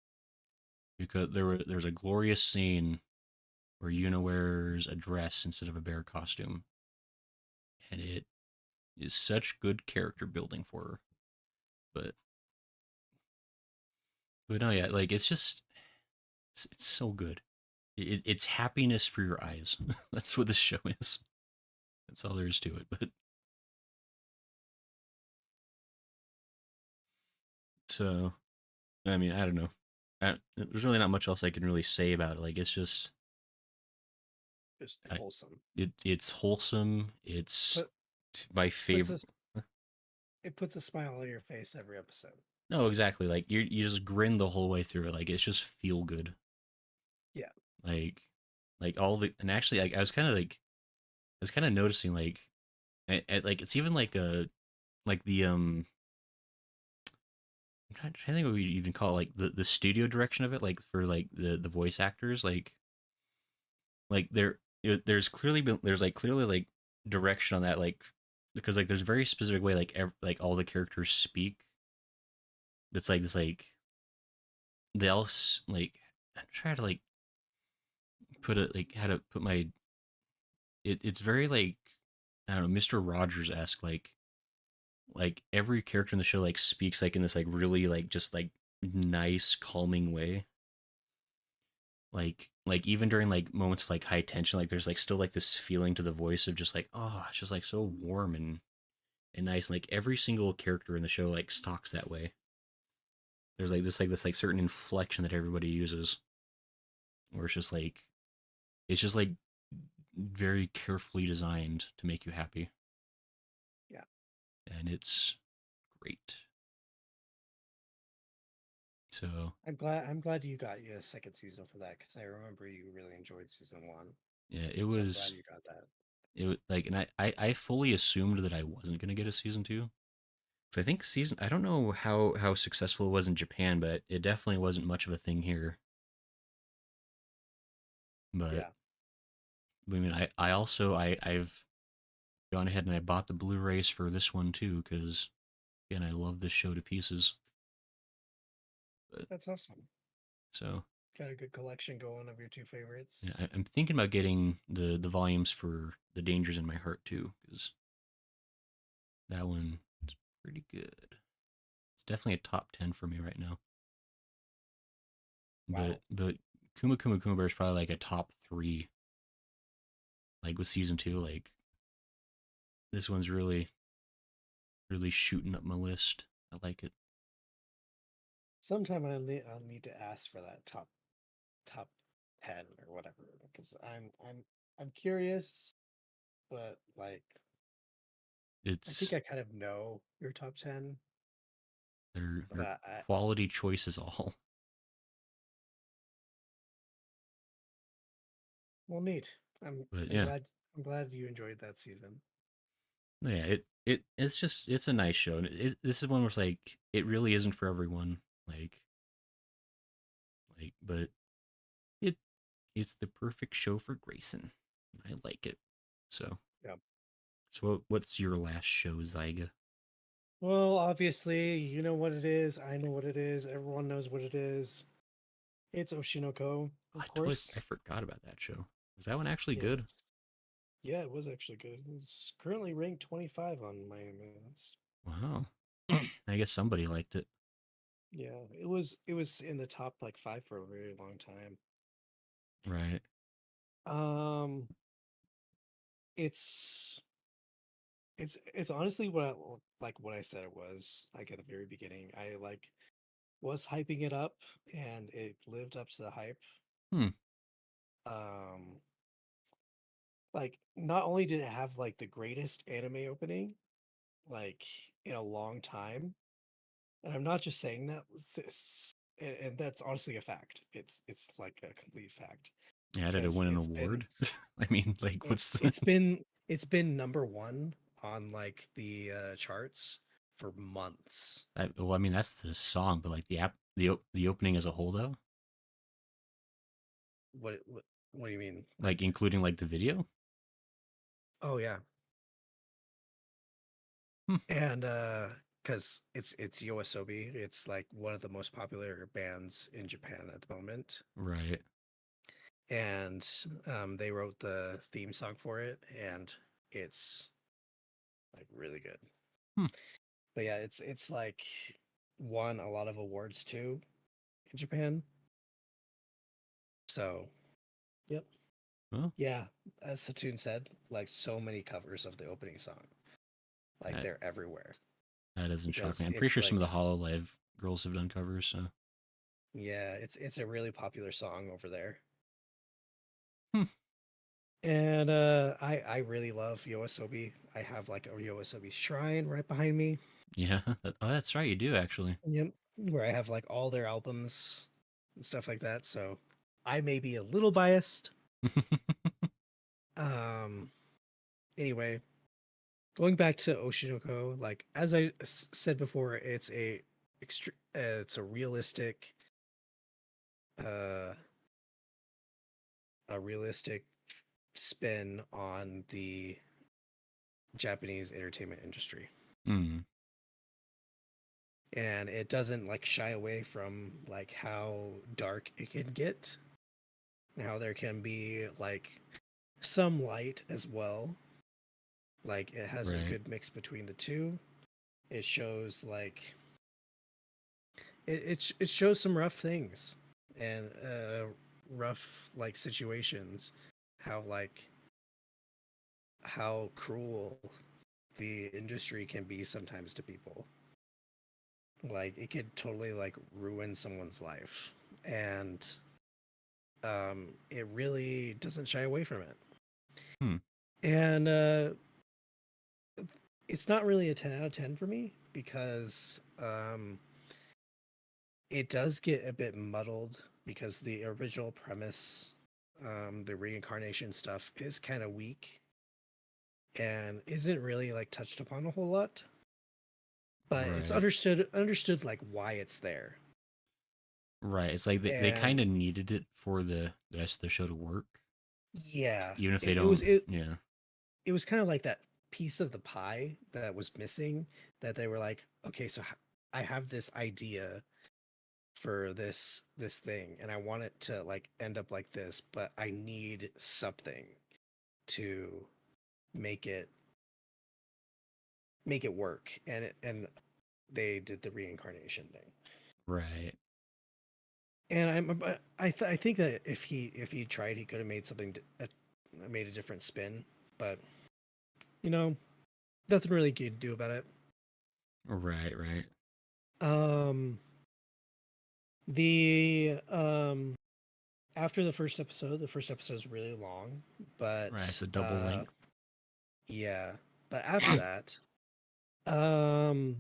because there's a glorious scene where Yuna wears a dress instead of a bear costume, and it is such good character building for her. But no, yeah, like it's so good. It's happiness for your eyes. That's what this show is. That's all there is to it. But so I mean, I don't know. There's really not much else I can really say about it. Like it's just Just I, wholesome. it's wholesome. It's Put my puts favorite. us It puts a smile on your face every episode. No, exactly. Like you just grin the whole way through it. Like it's just feel good. Yeah. Like all the and actually like I was kind of noticing like it's even like a like the I'm trying to think what we even call it, like the studio direction of it, like for like the voice actors, like they're there's clearly been there's like clearly like direction on that, like because like there's a very specific way like like all the characters speak. That's like this like they all like I'm trying to like put it like how to put my it's very like I don't know Mr. Rogers esque like every character in the show like speaks like in this like really like just like nice calming way like even during like moments of like high tension like there's like still like this feeling to the voice of just like oh it's just like so warm and nice. Like every single character in the show like talks that way. There's like this like certain inflection that everybody uses where it's just like very carefully designed to make you happy Yeah, and it's great. So I'm glad you got you a second season for that because I remember you really enjoyed season one. yeah So I'm glad you got that. it was like and I fully assumed that I wasn't going to get a season 2 because I think season I don't know how successful it was in Japan, but it definitely wasn't much of a thing here. But Yeah, I mean I also I've gone ahead and I bought the Blu-rays for this one too because again I love this show to pieces. But that's awesome. so Got a good collection going of your two yeah, favorites. I'm thinking about getting the volumes for The Dangers in My Heart too because that one is pretty good. It's definitely a top 10 for me right now. Wow. But Kuma Kuma Kuma Bear is probably like a top 3 like with season 2 like this one's really shooting up my list. I like it. Sometime I'll need to ask for that top 10 or whatever because I'm curious, but like I think It's I kind of know your top 10, but they're I quality choices all. well neat. I'm But I'm yeah, glad I'm glad you enjoyed that season. yeah, it's just it's a nice show. And this is one where it's like it really isn't for everyone. But it it's the perfect show for Grayson. I like it. So Yeah. what's your last show, Zyga? Well, obviously, you know what it is. I know what it is. Everyone knows what it is. It's Oshinoko, of I course. forgot about that show. Was that one actually good? Yes. Yeah, it was actually good. It's currently ranked 25 on my list. Wow. I guess somebody liked it. Yeah, it was in the top like 5 for a very long time. Right. Um it's it's honestly like what I said it was like at the very beginning. I like was hyping it up and it lived up to the hype. Hmm. Um like not only did it have like the greatest anime opening like in a long time, and I'm not just saying that, and that's honestly a fact. It's like a complete fact Yeah, did it because win an it's been award? I mean, like, it's what's the? it's been it's been number one on like the charts for months. Well, I mean, that's the song, but like the opening as a whole, though, What do you mean? like including like the video. Oh yeah, Hmm. and because it's Yoasobi, it's like one of the most popular bands in Japan at the moment, Right. and they wrote the theme song for it, and it's like really good. Hmm. But yeah, it's like won a lot of awards too in Japan. So yep, Well, yeah. As Satoon said, like so many covers of the opening song, like that they're everywhere that doesn't shock because me. I'm pretty it's sure some of like the Hollow Live girls have done covers. So. yeah, it's a really popular song over there. Hmm. And I really love Yoasobi. I have like a Yoasobi shrine right behind me. Yeah. Oh, that's right. You do actually. Yep, where I have like all their albums and stuff like that. So I may be a little biased. Um anyway, going back to Oshinoko, like as I said before, it's a realistic uh a realistic spin on the Japanese entertainment industry. Mm. And it doesn't like shy away from like how dark it can get, and how there can be like some light as well. Like it has a Right. good mix between the two. It shows like it shows some rough things and rough like situations, how like how cruel the industry can be sometimes to people. Like it could totally like ruin someone's life, and it really doesn't shy away from it. Hmm. And it's not really a 10 out of 10 for me because it does get a bit muddled because the original premise, the reincarnation stuff, is kind of weak and isn't really like touched upon a whole lot. But it's Right. understood like why it's there. Right. It's like they And kind of needed it for the rest of the show to work, yeah, even if they it don't. Yeah. it was kind of like that piece of the pie that was missing, that they were like, okay, so I have this idea for this thing and I want it to like end up like this, but I need something to make it make it work. And they did the reincarnation thing. Right. And I think that if he tried, he could have made something made a different spin, but you know, nothing really you could do about it. Right. Right. Um the after the first episode is really long, Right. It's but a double length. yeah, but after that, um,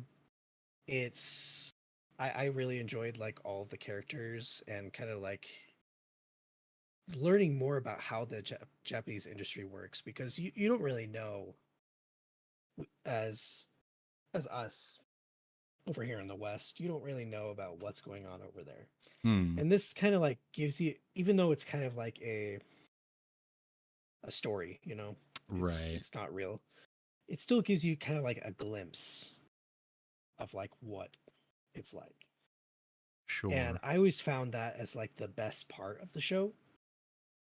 it's I really enjoyed like all of the characters and kind of like learning more about how the Japanese industry works, because you don't really know as us over here in the West, you don't really know about what's going on over there. Hmm. And this kind of like gives you, even though it's kind of like a story, you know, Right. it's not real. It still gives you kind of like a glimpse of like what it's like. And Sure. I always found that as like the best part of the show,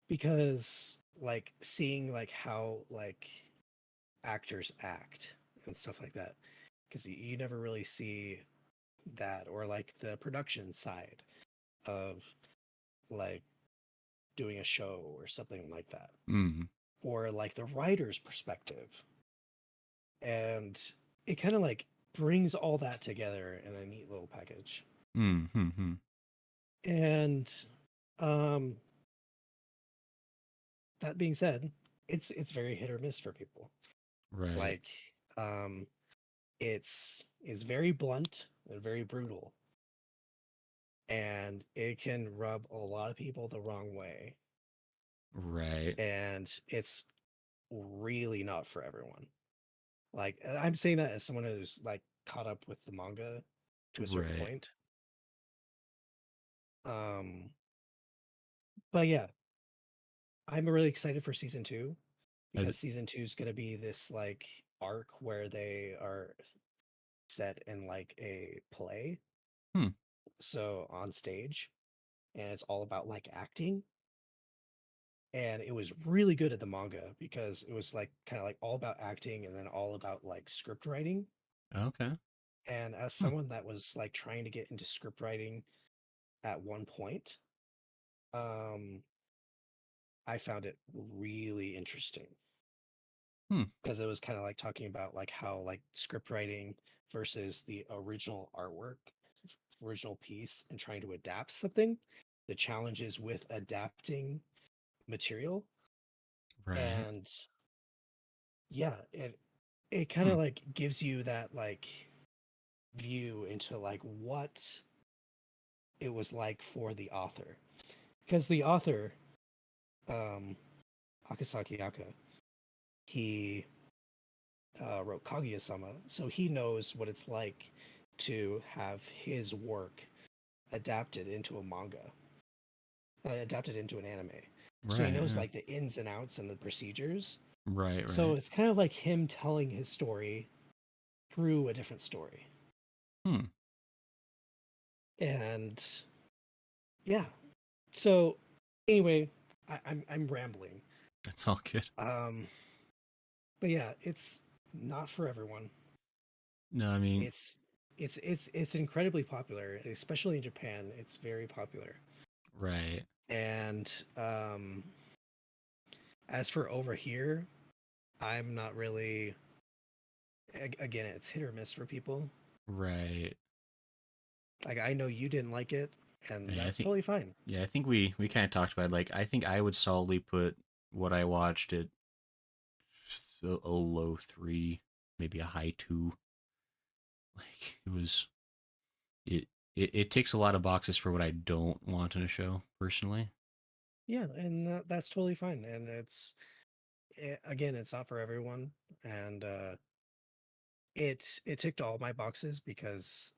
because like seeing like how like actors act and stuff like that, because you never really see that, or like the production side of like doing a show or something like that, Hmm. or like the writer's perspective. And it kind of like brings all that together in a neat little package. Hmm. Hmm. Hmm. And um that being said, it's very hit or miss for people. Right. Like um it's very blunt and very brutal, and it can rub a lot of people the wrong way, Right. and it's really not for everyone. Like I'm saying that as someone who's like caught up with the manga to a certain Right. point. Um but yeah, I'm really excited for season 2, Has because it? season 2 is going to be this like arc where they are set in like a play, Hmm. so on stage, and it's all about like acting. And it was really good at the manga because it was like kind of like all about acting and then all about like script writing. Okay. And as Huh. someone that was like trying to get into script writing at one point, um I found it really interesting, Hmm. because it was kind of like talking about like how like script writing versus the original artwork, original piece, and trying to adapt something, the challenges with adapting material. Right. And yeah, it kind Hmm. of like gives you that like view into like what it was like for the author, because the author, um Akasaki Aka, he wrote Kaguya-sama, so he knows what it's like to have his work adapted into a manga, adapted into an anime. So he Right. knows Yeah. like the ins and outs and the procedures. Right. So Right. it's kind of like him telling his story through a different story. Hmm. And yeah. So anyway, I'm rambling. That's all good. Um, but yeah, it's not for everyone. No, I mean, It's it's incredibly popular, especially in Japan. It's very popular. right. And as for over here, I'm not really. Again, it's hit or miss for people. Right. Like I know you didn't like it, and Yeah, I that's think. totally fine. Yeah, I think we kind of talked about it. Like, I think I would solidly put what I watched at a low three, maybe a high two. Like, it. It ticks a lot of boxes for what I don't want in a show, personally. Yeah, and that's totally fine. And again, it's not for everyone, and it ticked all my boxes because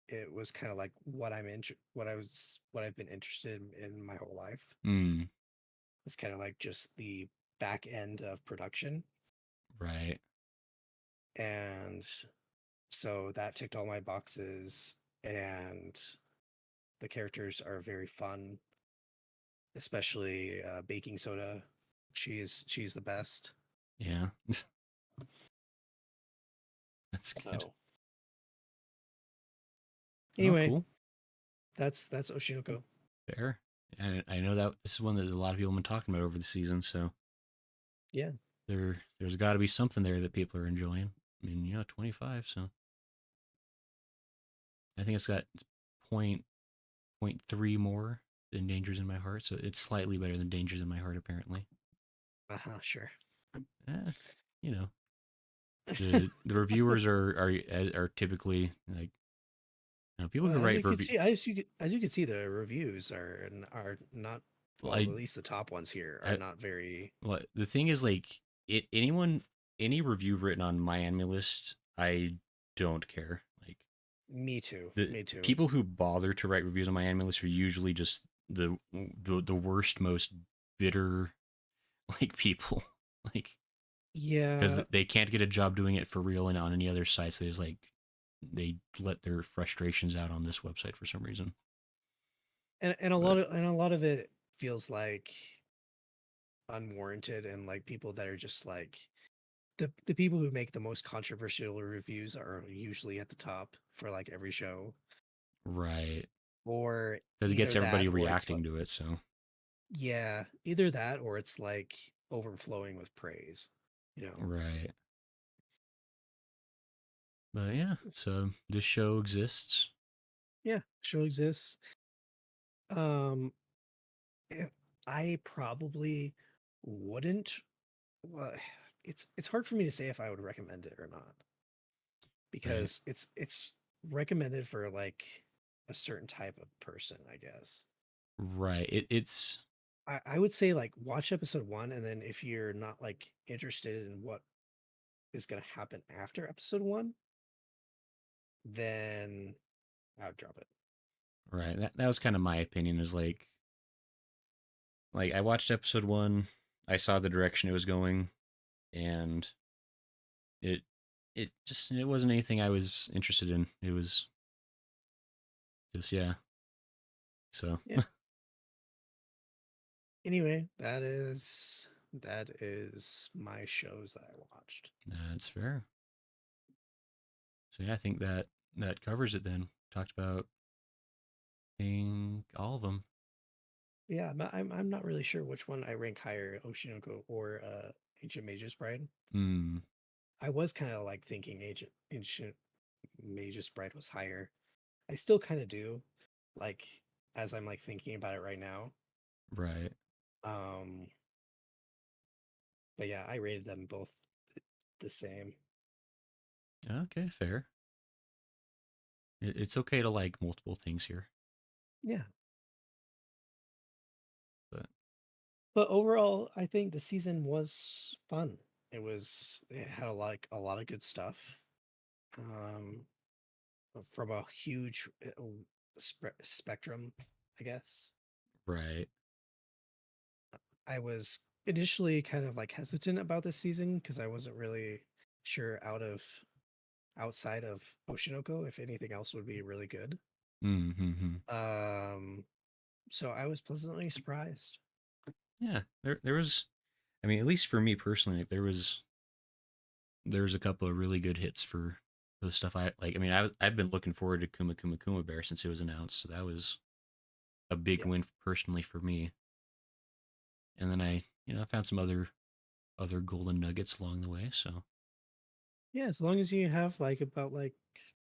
it was kind of like what I've been interested in my whole life. Hmm. It's kind of like just the back end of production, Right. and so that ticked all my boxes. And the characters are very fun, especially baking soda. She's the best. Yeah. That's good. So Oh, anyway, cool. that's Oshinoko. Fair. And I know that this is one that a lot of people have been talking about over the season, so Yeah. there's got to be something there that people are enjoying. I mean, 25, so I think it's got point three more than Dangers in My Heart, so it's slightly better than Dangers in My Heart, apparently. Uh-huh, sure. Eh, you know, the reviewers are typically like, people Well, who as write you can review. see, as you can see, the reviews are not well. At I, least the top ones here are I not very. well, the thing is, like, any review written on my anime list, I don't care. Like, Me too. the Me too. people who bother to write reviews on my anime list are usually just the worst, most bitter, like, people. Like, because Yeah, they can't get a job doing it for real and on any other sites. So there's like they let their frustrations out on this website for some reason. and But a lot of it feels like unwarranted, and like people that are just like the people who make the most controversial reviews are usually at the top for like every show, right, or because it gets either everybody that or it's like reacting to it. So yeah, either that or it's like overflowing with praise, you know. right. But yeah, so this show exists. Yeah, show exists. Um, eh, I probably wouldn't. Well, it's hard for me to say if I would recommend it or not Right, because it's recommended for like a certain type of person, I guess. right. It's I would say like watch episode one, and then if you're not like interested in what is going to happen after episode one, then I would drop it. right. That was kind of my opinion. Is like I watched episode one. I saw the direction it was going, and it it wasn't anything I was interested in. It was just, yeah. So Yeah. Anyway, that is my shows that I watched. that's fair. So yeah, I think that covers it. Then talked about, I think, all of them. Yeah, I'm not really sure which one I rank higher, Oshinoko or Ancient Mage's Bride. Hmm. I was kind of like thinking Ancient Mage's Bride was higher. I still kind of do, like as I'm like thinking about it right now. Right. Um, but yeah, I rated them both the same. Okay. Fair. It's okay to like multiple things here, Yeah, but but overall, I think the season was fun. It had a lot of good stuff. Um, from a huge spectrum, I guess. right. I was initially kind of like hesitant about this season because I wasn't really sure outside of Oshinoko if anything else would be really good. Mm-hmm. Um, so I was pleasantly surprised. Yeah, there was. I mean, at least for me personally, like, there was a couple of really good hits for the stuff I like. I mean, I've been looking forward to Kuma Kuma Kuma Bear since it was announced, so that was a big Yeah. win personally for me. And then I found some other golden nuggets along the way. So Yeah, as long as you have like about like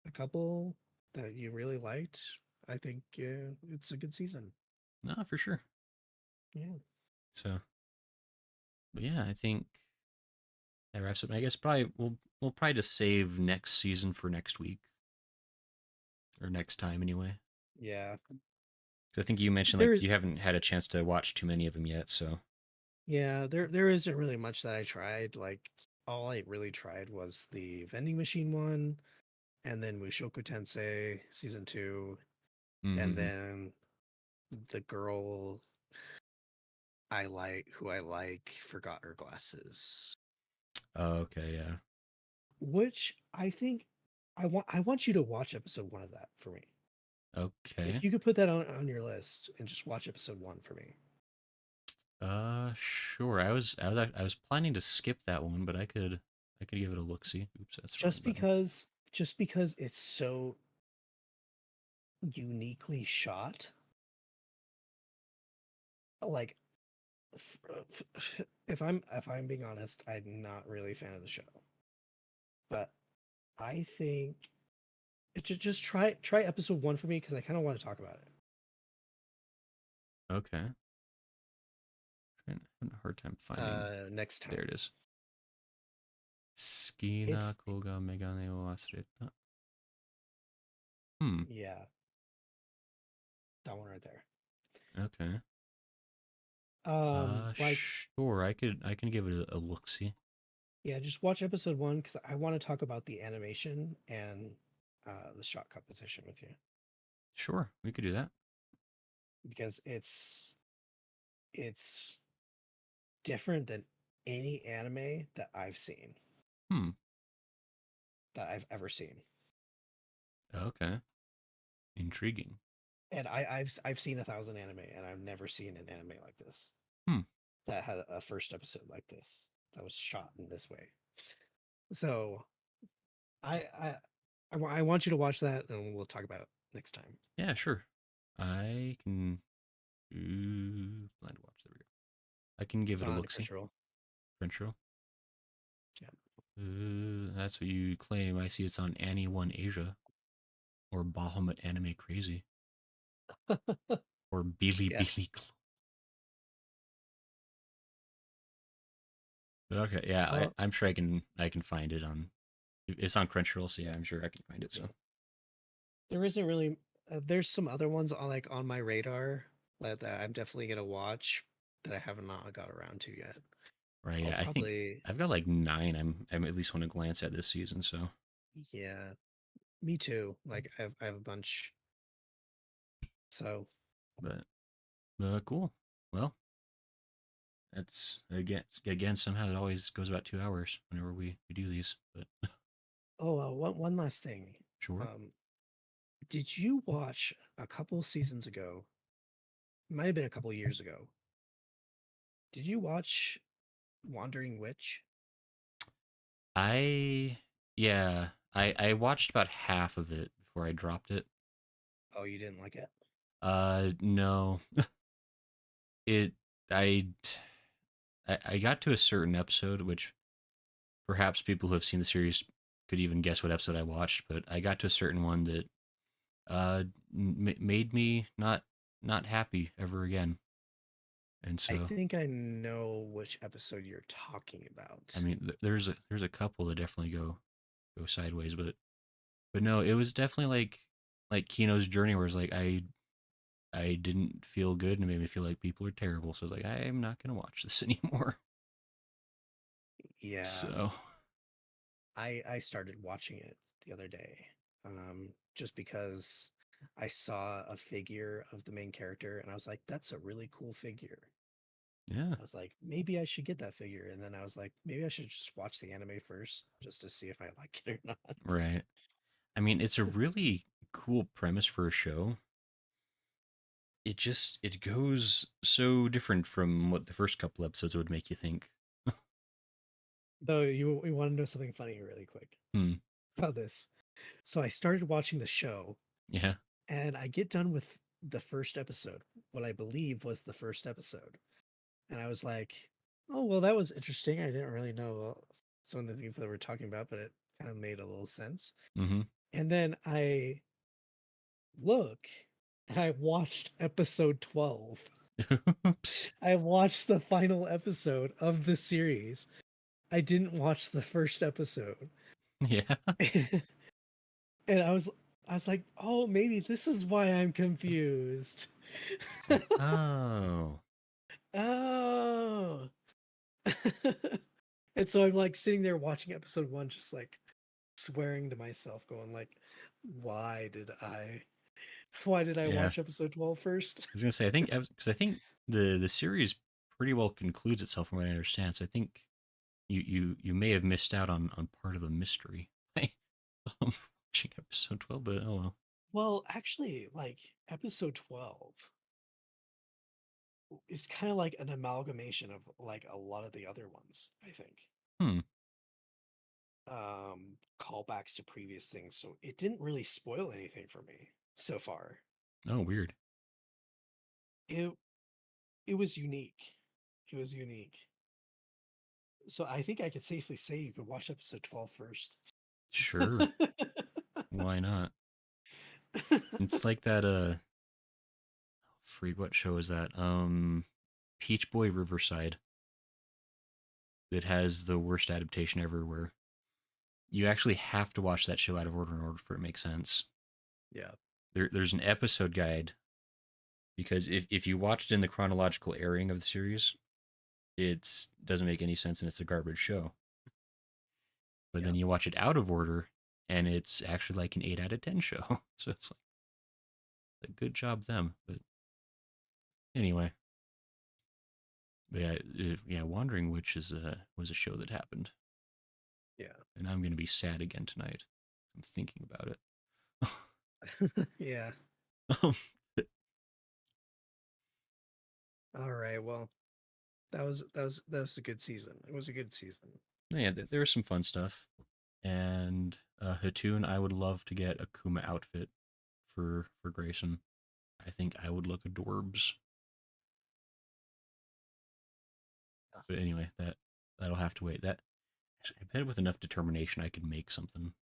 a couple that you really liked, I think it's a good season. no, for sure. Yeah. So, but yeah, I think that wraps up. I guess probably we'll probably just save next season for next week or next time anyway. Yeah. 'Cause I think you mentioned like There's you haven't had a chance to watch too many of them yet. So yeah, there isn't really much that I tried. Like all I really tried was the vending machine one and then Mushoku Tensei season 2 and mm-hmm. then the girl who I like forgot her glasses. Oh, okay, yeah, Which I think I want you to watch episode 1 of that for me. If okay. you could put that on your list and just watch episode 1 for me. Sure. I was planning to skip that one, but I could give it a look. See, oops, that's the wrong button. Just because it's so uniquely shot. Like if I'm being honest, I'm not really a fan of the show. But I think just try episode 1 for me because I kind of want to talk about it. Okay, having a hard time finding. Next There time. it is. 好きな子がメガネを忘れた. Hmm. Yeah, that one right there. Okay. Like Sure. I can give it a look. See. yeah, just watch episode 1 because I want to talk about the animation and the shot composition with you Sure, we could do that. because it's different than any anime Hmm. that I've ever seen. Okay. Intriguing. And I've seen 1,000 anime, and I've never seen an anime like this Hmm. that had a first episode like this that was shot in this way. So I I I want you to watch that, and we'll talk about it next time. Yeah. Sure. I can. Blind watch. There we go. I can give It's it a on look. See. Crunchyroll. Crunchyroll. Yeah. That's what you claim. I see it's on Annie One Asia or Bahamut Anime Crazy or Yeah. Bilibili. But okay, yeah, Well, I'm sure I can find it on. It's on Crunchyroll, so yeah, I'm sure I can find it. yeah. So There isn't really. There's some other ones on my radar that I'm definitely gonna watch that I have not got around to yet. right, I'll yeah, I think probably I've got like 9. I'm at least want to glance at this season. So, yeah. Me too. Like I have a bunch. So but cool. Well, that's again somehow it always goes about 2 hours whenever we do these. But oh, one last thing. sure, Um, did you watch a couple seasons ago? Might have been a couple years ago. Did you watch Wandering Witch? I yeah I watched about half of it before I dropped it. Oh, you didn't like it? No, it I I got to a certain episode, which perhaps people who have seen the series could even guess what episode I watched, but I got to a certain one that made me not happy ever again. And I so, think I know which episode you're talking I about. mean, there's a couple that definitely go sideways, but no, it was definitely like Kino's journey, where it's like I didn't feel good, and it made me feel like people are terrible. So I was like, I am not gonna watch this anymore. Yeah, So I started watching it the other day, just because I saw a figure of the main character, and I was like, "That's a really cool figure." Yeah. I was like, maybe I should get that figure. And then I was like, maybe I should just watch the anime first just to see if I like it or not. Right. I mean, it's a really cool premise for a show. It goes so different from what the first couple episodes would make you think. Though you want to know something funny really quick Hmm. about this. So I started watching the show Yeah. and I get done with the first episode, what I believe was the first episode. And I was like, oh, well, that was interesting. I didn't really know some of the things that we're talking about, but it kind of made a little sense. Mm-hmm. And then I look and I watched episode 12. Oops. I watched the final episode of the series. I didn't watch the first episode. Yeah. And I was like, "Oh, maybe this is why I'm confused." It's like, oh, Oh. And so I'm like sitting there watching episode 1 just like swearing to myself going like, "Why did I yeah. watch episode 12 first?" I was gonna say, I think because I think the series pretty well concludes itself from what I understand. So I think you may have missed out on part of the mystery. Watching episode 12, but oh well. Well, actually, like episode 12 is kind of like an amalgamation of like a lot of the other ones, I think. Hmm. Callbacks to previous things, so it didn't really spoil anything for me so far. Oh, weird. It it was unique. It was unique. So I think I could safely say you could watch episode 12 first. Sure. Why not? It's like that. Freak. What show is that? Peach Boy Riverside. That has the worst adaptation ever. Where you actually have to watch that show out of order in order for it to make sense. Yeah. There's an episode guide because if you watched in the chronological airing of the series, it doesn't make any sense and it's a garbage show. But Yeah. then you watch it out of order and it's actually like an 8 out of 10 show. So it's like a good job them. But anyway, but yeah, Wandering Witch was a show that happened, Yeah. and I'm gonna be sad again tonight. I'm thinking about it. Yeah. Um, All right. Well, that was a good season. It was a good season. yeah, there was some fun stuff, and Hatun, I would love to get a Kuma outfit for Grayson. I think I would look adorbs. But anyway, that'll have to wait. That I bet with enough determination I could make something.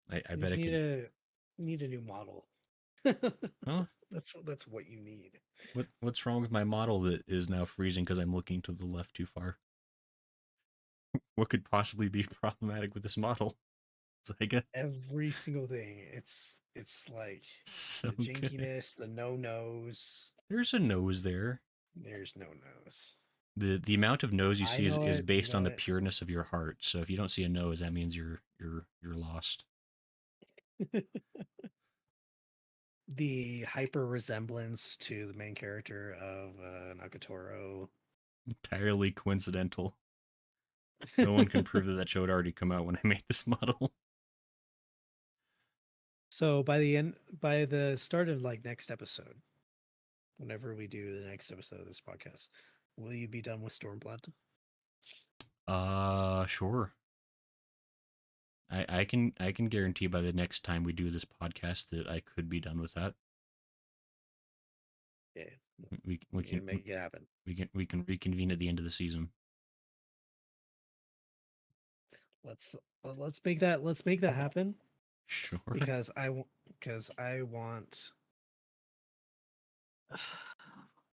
I You bet just I could. need a new model. Huh? That's what you need. What's wrong with my model that is now freezing because I'm looking to the left too far? What could possibly be problematic with this model? Zaiga, Every single thing. It's like so the good. jinkiness, the no nos. There's a nose there. There's no nose. The amount of nose you I see know is it. You based on know the it. pureness of your heart. So if you don't see a nose, that means you're lost. The hyper resemblance to the main character of Nagatoro. Entirely coincidental. No one can prove that that show had already come out when I made this model. So by the start of like next episode, whenever we do the next episode of this podcast, will you be done with Stormblood? Sure. I can guarantee by the next time we do this podcast that I could be done with that. Yeah, We we can can make it happen. we can reconvene at the end of the season. Let's let's make that happen Sure. because because I want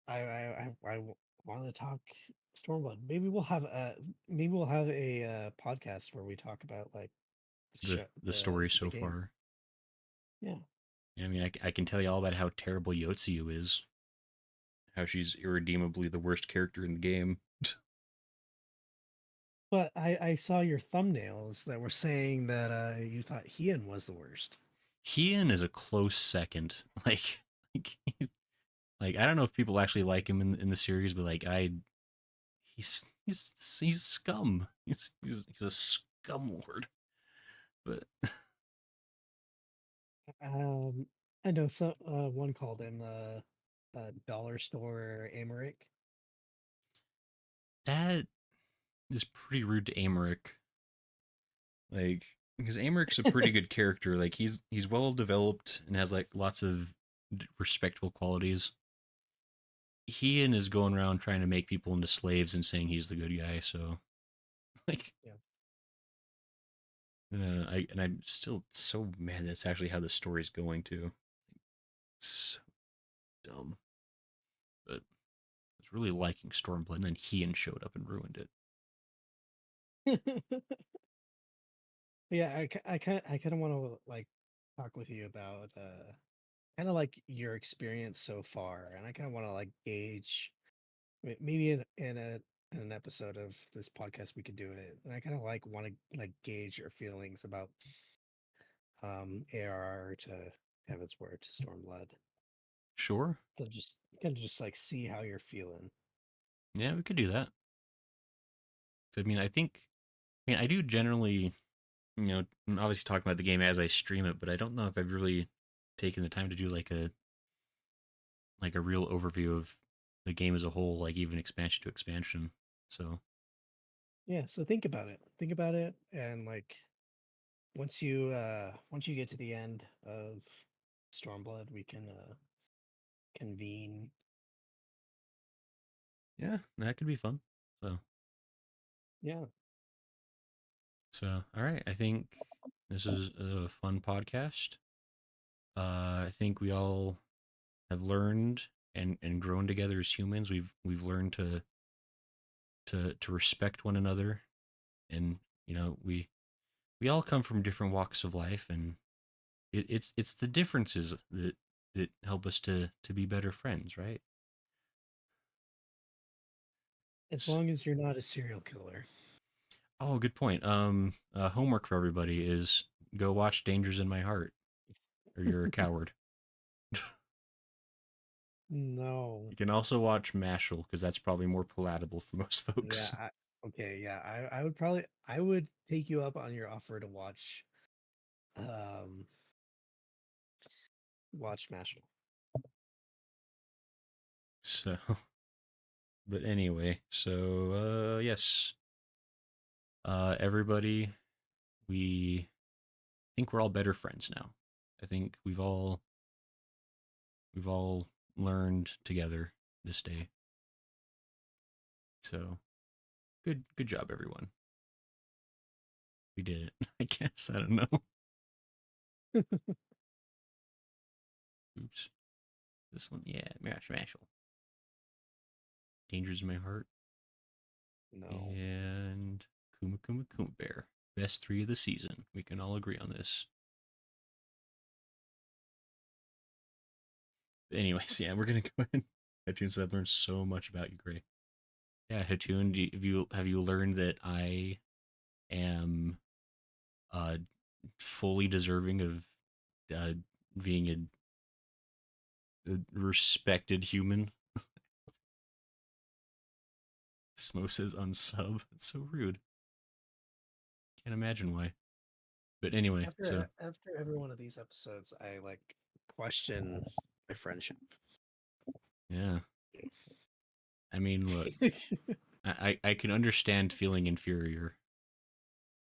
I want to talk Stormblood. Maybe we'll have a podcast where we talk about like The story the so game. far. Yeah, I mean, I can tell you all about how terrible Yotsuyu is. How she's irredeemably the worst character in the game. but I saw your thumbnails that were saying that you thought Hien was the worst. Hien is a close second. Like Like I don't know if people actually like him in the series, but like he's scum. He's a scum lord. But Um, I know some one called him dollar store Americ. that is pretty rude to Amaric. Like because Amaric's a pretty good character. Like he's well developed and has like lots of respectable qualities. Ian is going around trying to make people into slaves and saying he's the good guy. So like, Yeah. I'm still so mad that's actually how the story's going to. So dumb. But I was really liking Stormblood, and then Ian showed up and ruined it. Yeah, I kind of want to like talk with you about kind of like your experience so far, and I kind of want to like gauge maybe in an episode of this podcast we could do it, and I kind of like want to like gauge your feelings about ARR to Heaven's Word to Stormblood. Sure. So just kind of just like see how you're feeling. Yeah, we could do that. I mean, I do generally, I'm obviously talking about the game as I stream it, but I don't know if I've really taken the time to do like a real overview of the game as a whole, like even expansion to expansion. So Yeah, so think about it. Think about it, and like once you get to the end of Stormblood, we can convene. yeah, that could be fun. So Yeah. all right, I think this is a fun podcast. I think we all have learned and grown together as humans. We've learned to respect one another, and we all come from different walks of life, and it's the differences that help us to be better friends, right? As long as you're not a serial killer. Oh, good point. Homework for everybody is go watch Dangers in My Heart, or you're a coward. No. You can also watch Mashal because that's probably more palatable for most Yeah. folks. Okay. Yeah. I would probably I would take you up on your offer to um watch Mashal. So, but anyway, so yes, everybody, we think we're all better friends now. I think we've all learned together this day. So good job, everyone. We did it. I guess I don't know. Oops. This one, yeah, Mashal. Dangers in My Heart No. and Kuma Kuma Kuma Bear. Best three of the season. We can all agree on this. But anyways, yeah, we're gonna go ahead. Hatun said I've learned so much about you, Gray. Yeah, Hatun, have you learned that I am uh fully deserving of uh being a respected human? Smo says unsub. It's so rude. Can't imagine why. But anyway, so After every one of these episodes, I like question my friendship. yeah. I mean, look, I can understand feeling inferior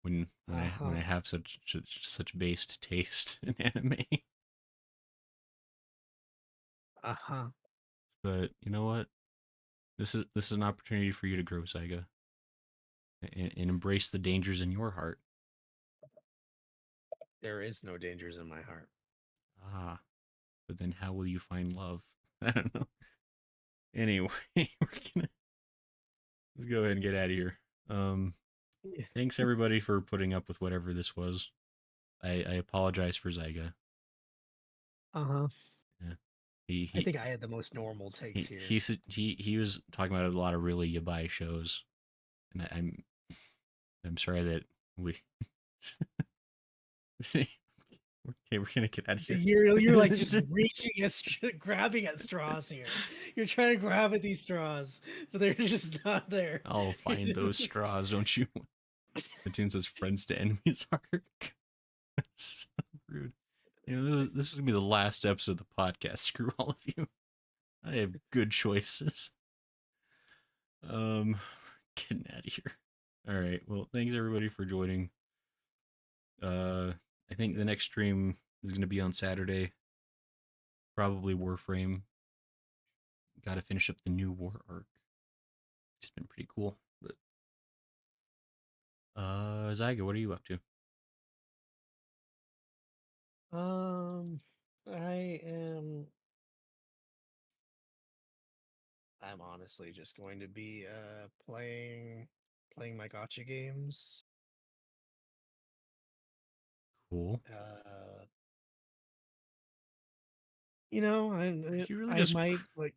when I Uh-huh. have such based taste in anime. Uh-huh. But you know what? This is an opportunity for you to grow, Zaiga, and embrace the dangers in your heart. There is no dangers in my heart. Ah, but then how will you find love? I don't know. Anyway, let's go ahead and get out of here. Um, Yeah. Thanks everybody for putting up with whatever this was. I apologize for Zyga. Uh-huh. Yeah. He I he think I had the most normal takes he here. he he was talking about a lot of really yabai shows, and I'm sorry that we Okay, we're gonna get out of here. You're like just reaching at grabbing at straws here. You're trying to grab at these straws, but they're just not there. I'll find those straws, don't you? The tune says friends to enemies arc. So rude. This is gonna be the last episode of the podcast. Screw all of you. I have good choices. Um, getting out of here. All right. Well, thanks everybody for joining. I think the next Yes. stream is gonna be on Saturday. Probably Warframe. Got to finish up the new war arc. It's been pretty cool. But Zaiga, what are you up to? Um, I am. I'm honestly just going to be playing my gotcha games. Cool. Uh, you know, Did you really I just might like.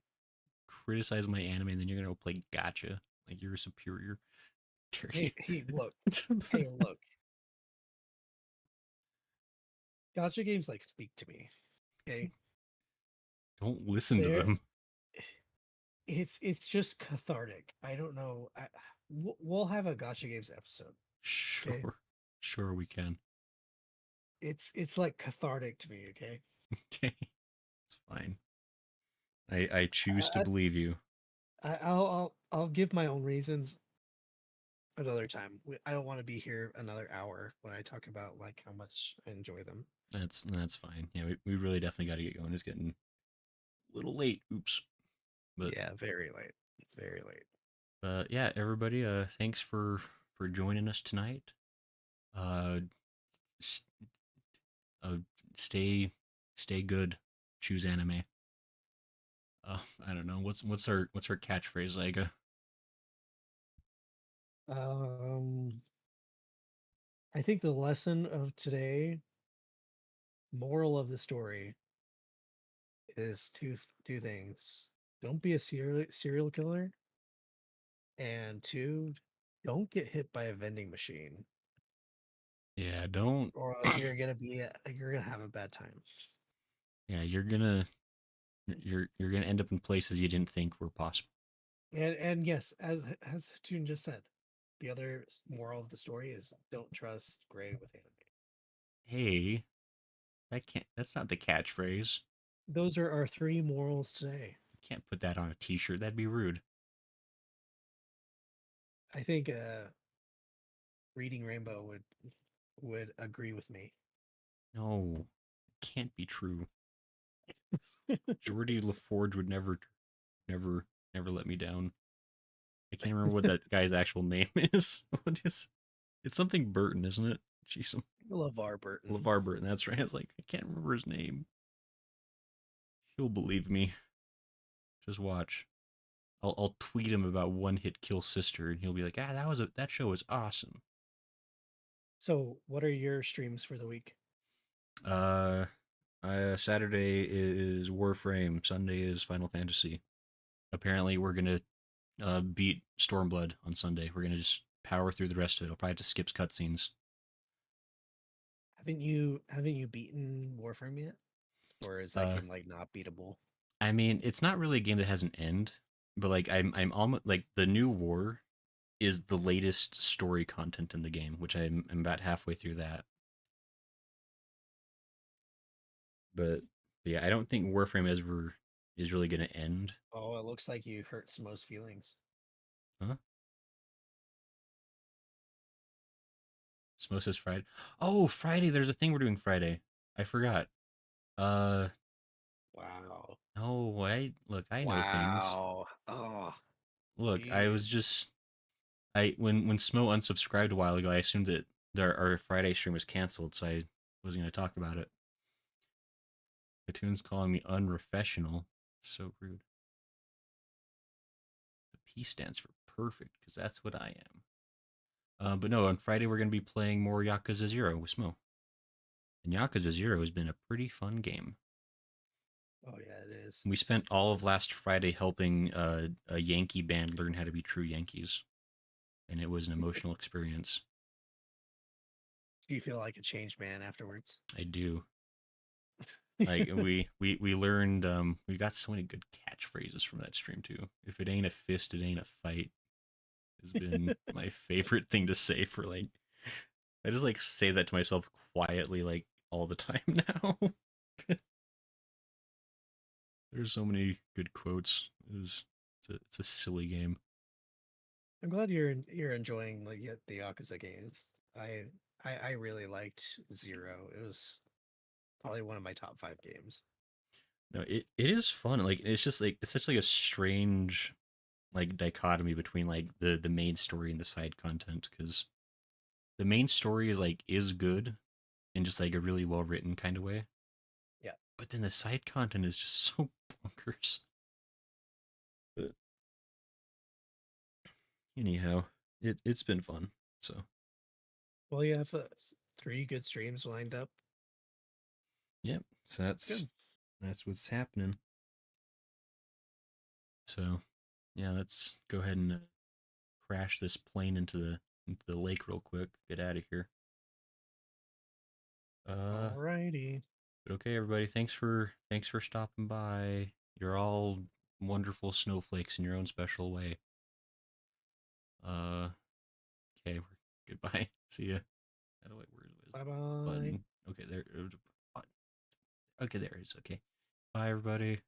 criticize my anime and then you're gonna go play gotcha? Like you're superior? Dare you? Hey, look, hey, look. Gotcha games like speak to me. Okay, Don't listen to they're them. it's just cathartic. I don't know. We'll have a gotcha games episode. Okay, Sure. Sure we can. it's like cathartic to me. Okay, Okay. It's fine. I choose to I, believe you. I'll give my own reasons another time. I don't want to be here another hour when I talk about like how much I enjoy them. That's fine. Yeah, we really definitely got to get going. It's getting a little late. Oops. But Yeah, very late, very late. yeah, everybody, thanks for joining us tonight. Uh, s- uh stay stay good. Choose anime. I don't know. What's our catchphrase, Lega? Um, I think the lesson of today, moral of the story, is two things. Don't be a serial killer, and two, don't get hit by a vending machine, Yeah, don't. or else you're gonna have a bad time. Yeah, you're gonna end up in places you didn't think were possible. And yes, as Tune just said, the other moral of the story is don't trust Gray with anime. Hey, that can't. That's not the catchphrase. Those are our three morals today. Can't put that on a T-shirt. That'd be rude. I think Reading Rainbow would agree with me. No, it can't be true. Jordy LaForge would never, never let me down. I can't remember what that guy's actual name is. What is? It's something Burton, isn't it? Jeez, LeVar Burton. LeVar Burton. That's right. I was like, I can't remember his name. He'll believe me. Just watch. I'll tweet him about One Hit Kill Sister, and he'll be like, ah, that show was awesome. So, what are your streams for the week? Uh, Saturday is Warframe. Sunday is Final Fantasy. Apparently, we're gonna beat Stormblood on Sunday. We're gonna just power through the rest of it. I'll probably have to skip cutscenes. Haven't you beaten Warframe yet? Or is that Uh, game like not beatable? I mean, it's not really a game that has an end, but like I'm almost like the new war is the latest story content in the game, which I'm about halfway through that. But yeah, I don't think Warframe ever is really gonna end. Oh, it looks like you hurt Smo's feelings. Huh? Smo says Friday. Oh, Friday. There's a thing we're doing Friday. I forgot. Uh, Wow. no. I know things. Wow. Oh, Look, I was jeez. just when Smo unsubscribed a while ago, I assumed that our Friday stream was canceled, so I wasn't gonna talk about it. Katoon's calling me unprofessional. So rude. The P stands for perfect, because that's what I am. But no, on Friday we're gonna be playing more Yakuza Zero with Smo. And Yakuza Zero has been a pretty fun game. Oh yeah, it is. We spent all of last Friday helping a Yankee band learn how to be true Yankees, and it was an emotional experience. Do you feel like a changed man afterwards? I do. Like we learned we got so many good catchphrases from that stream too. If it ain't a fist, it ain't a fight has been my favorite thing to say for like I just like say that to myself quietly like all the time now. There's so many good quotes. It's a silly game. I'm glad you're enjoying like the Yakuza games. I I really liked Zero. It was probably one of my top 5 games. No, it is fun. Like it's just like it's such like a strange like dichotomy between like the main story and the side content because the main story is good in just like a really well written kind of way, Yeah. but then the side content is just so bonkers. But anyhow, it's been fun. So Well, you have 3 good streams lined up. yep, so That's good. that's what's happening. So yeah, let's go ahead and crash this plane into the lake real quick. Get out of here. Uh, Alrighty. but okay, everybody, thanks for stopping by. You're all wonderful snowflakes in your own special way. Uh, okay, goodbye. See ya. How do I where's Bye the bye. button? Okay, there. Button. Okay, there it is. Okay, bye, everybody.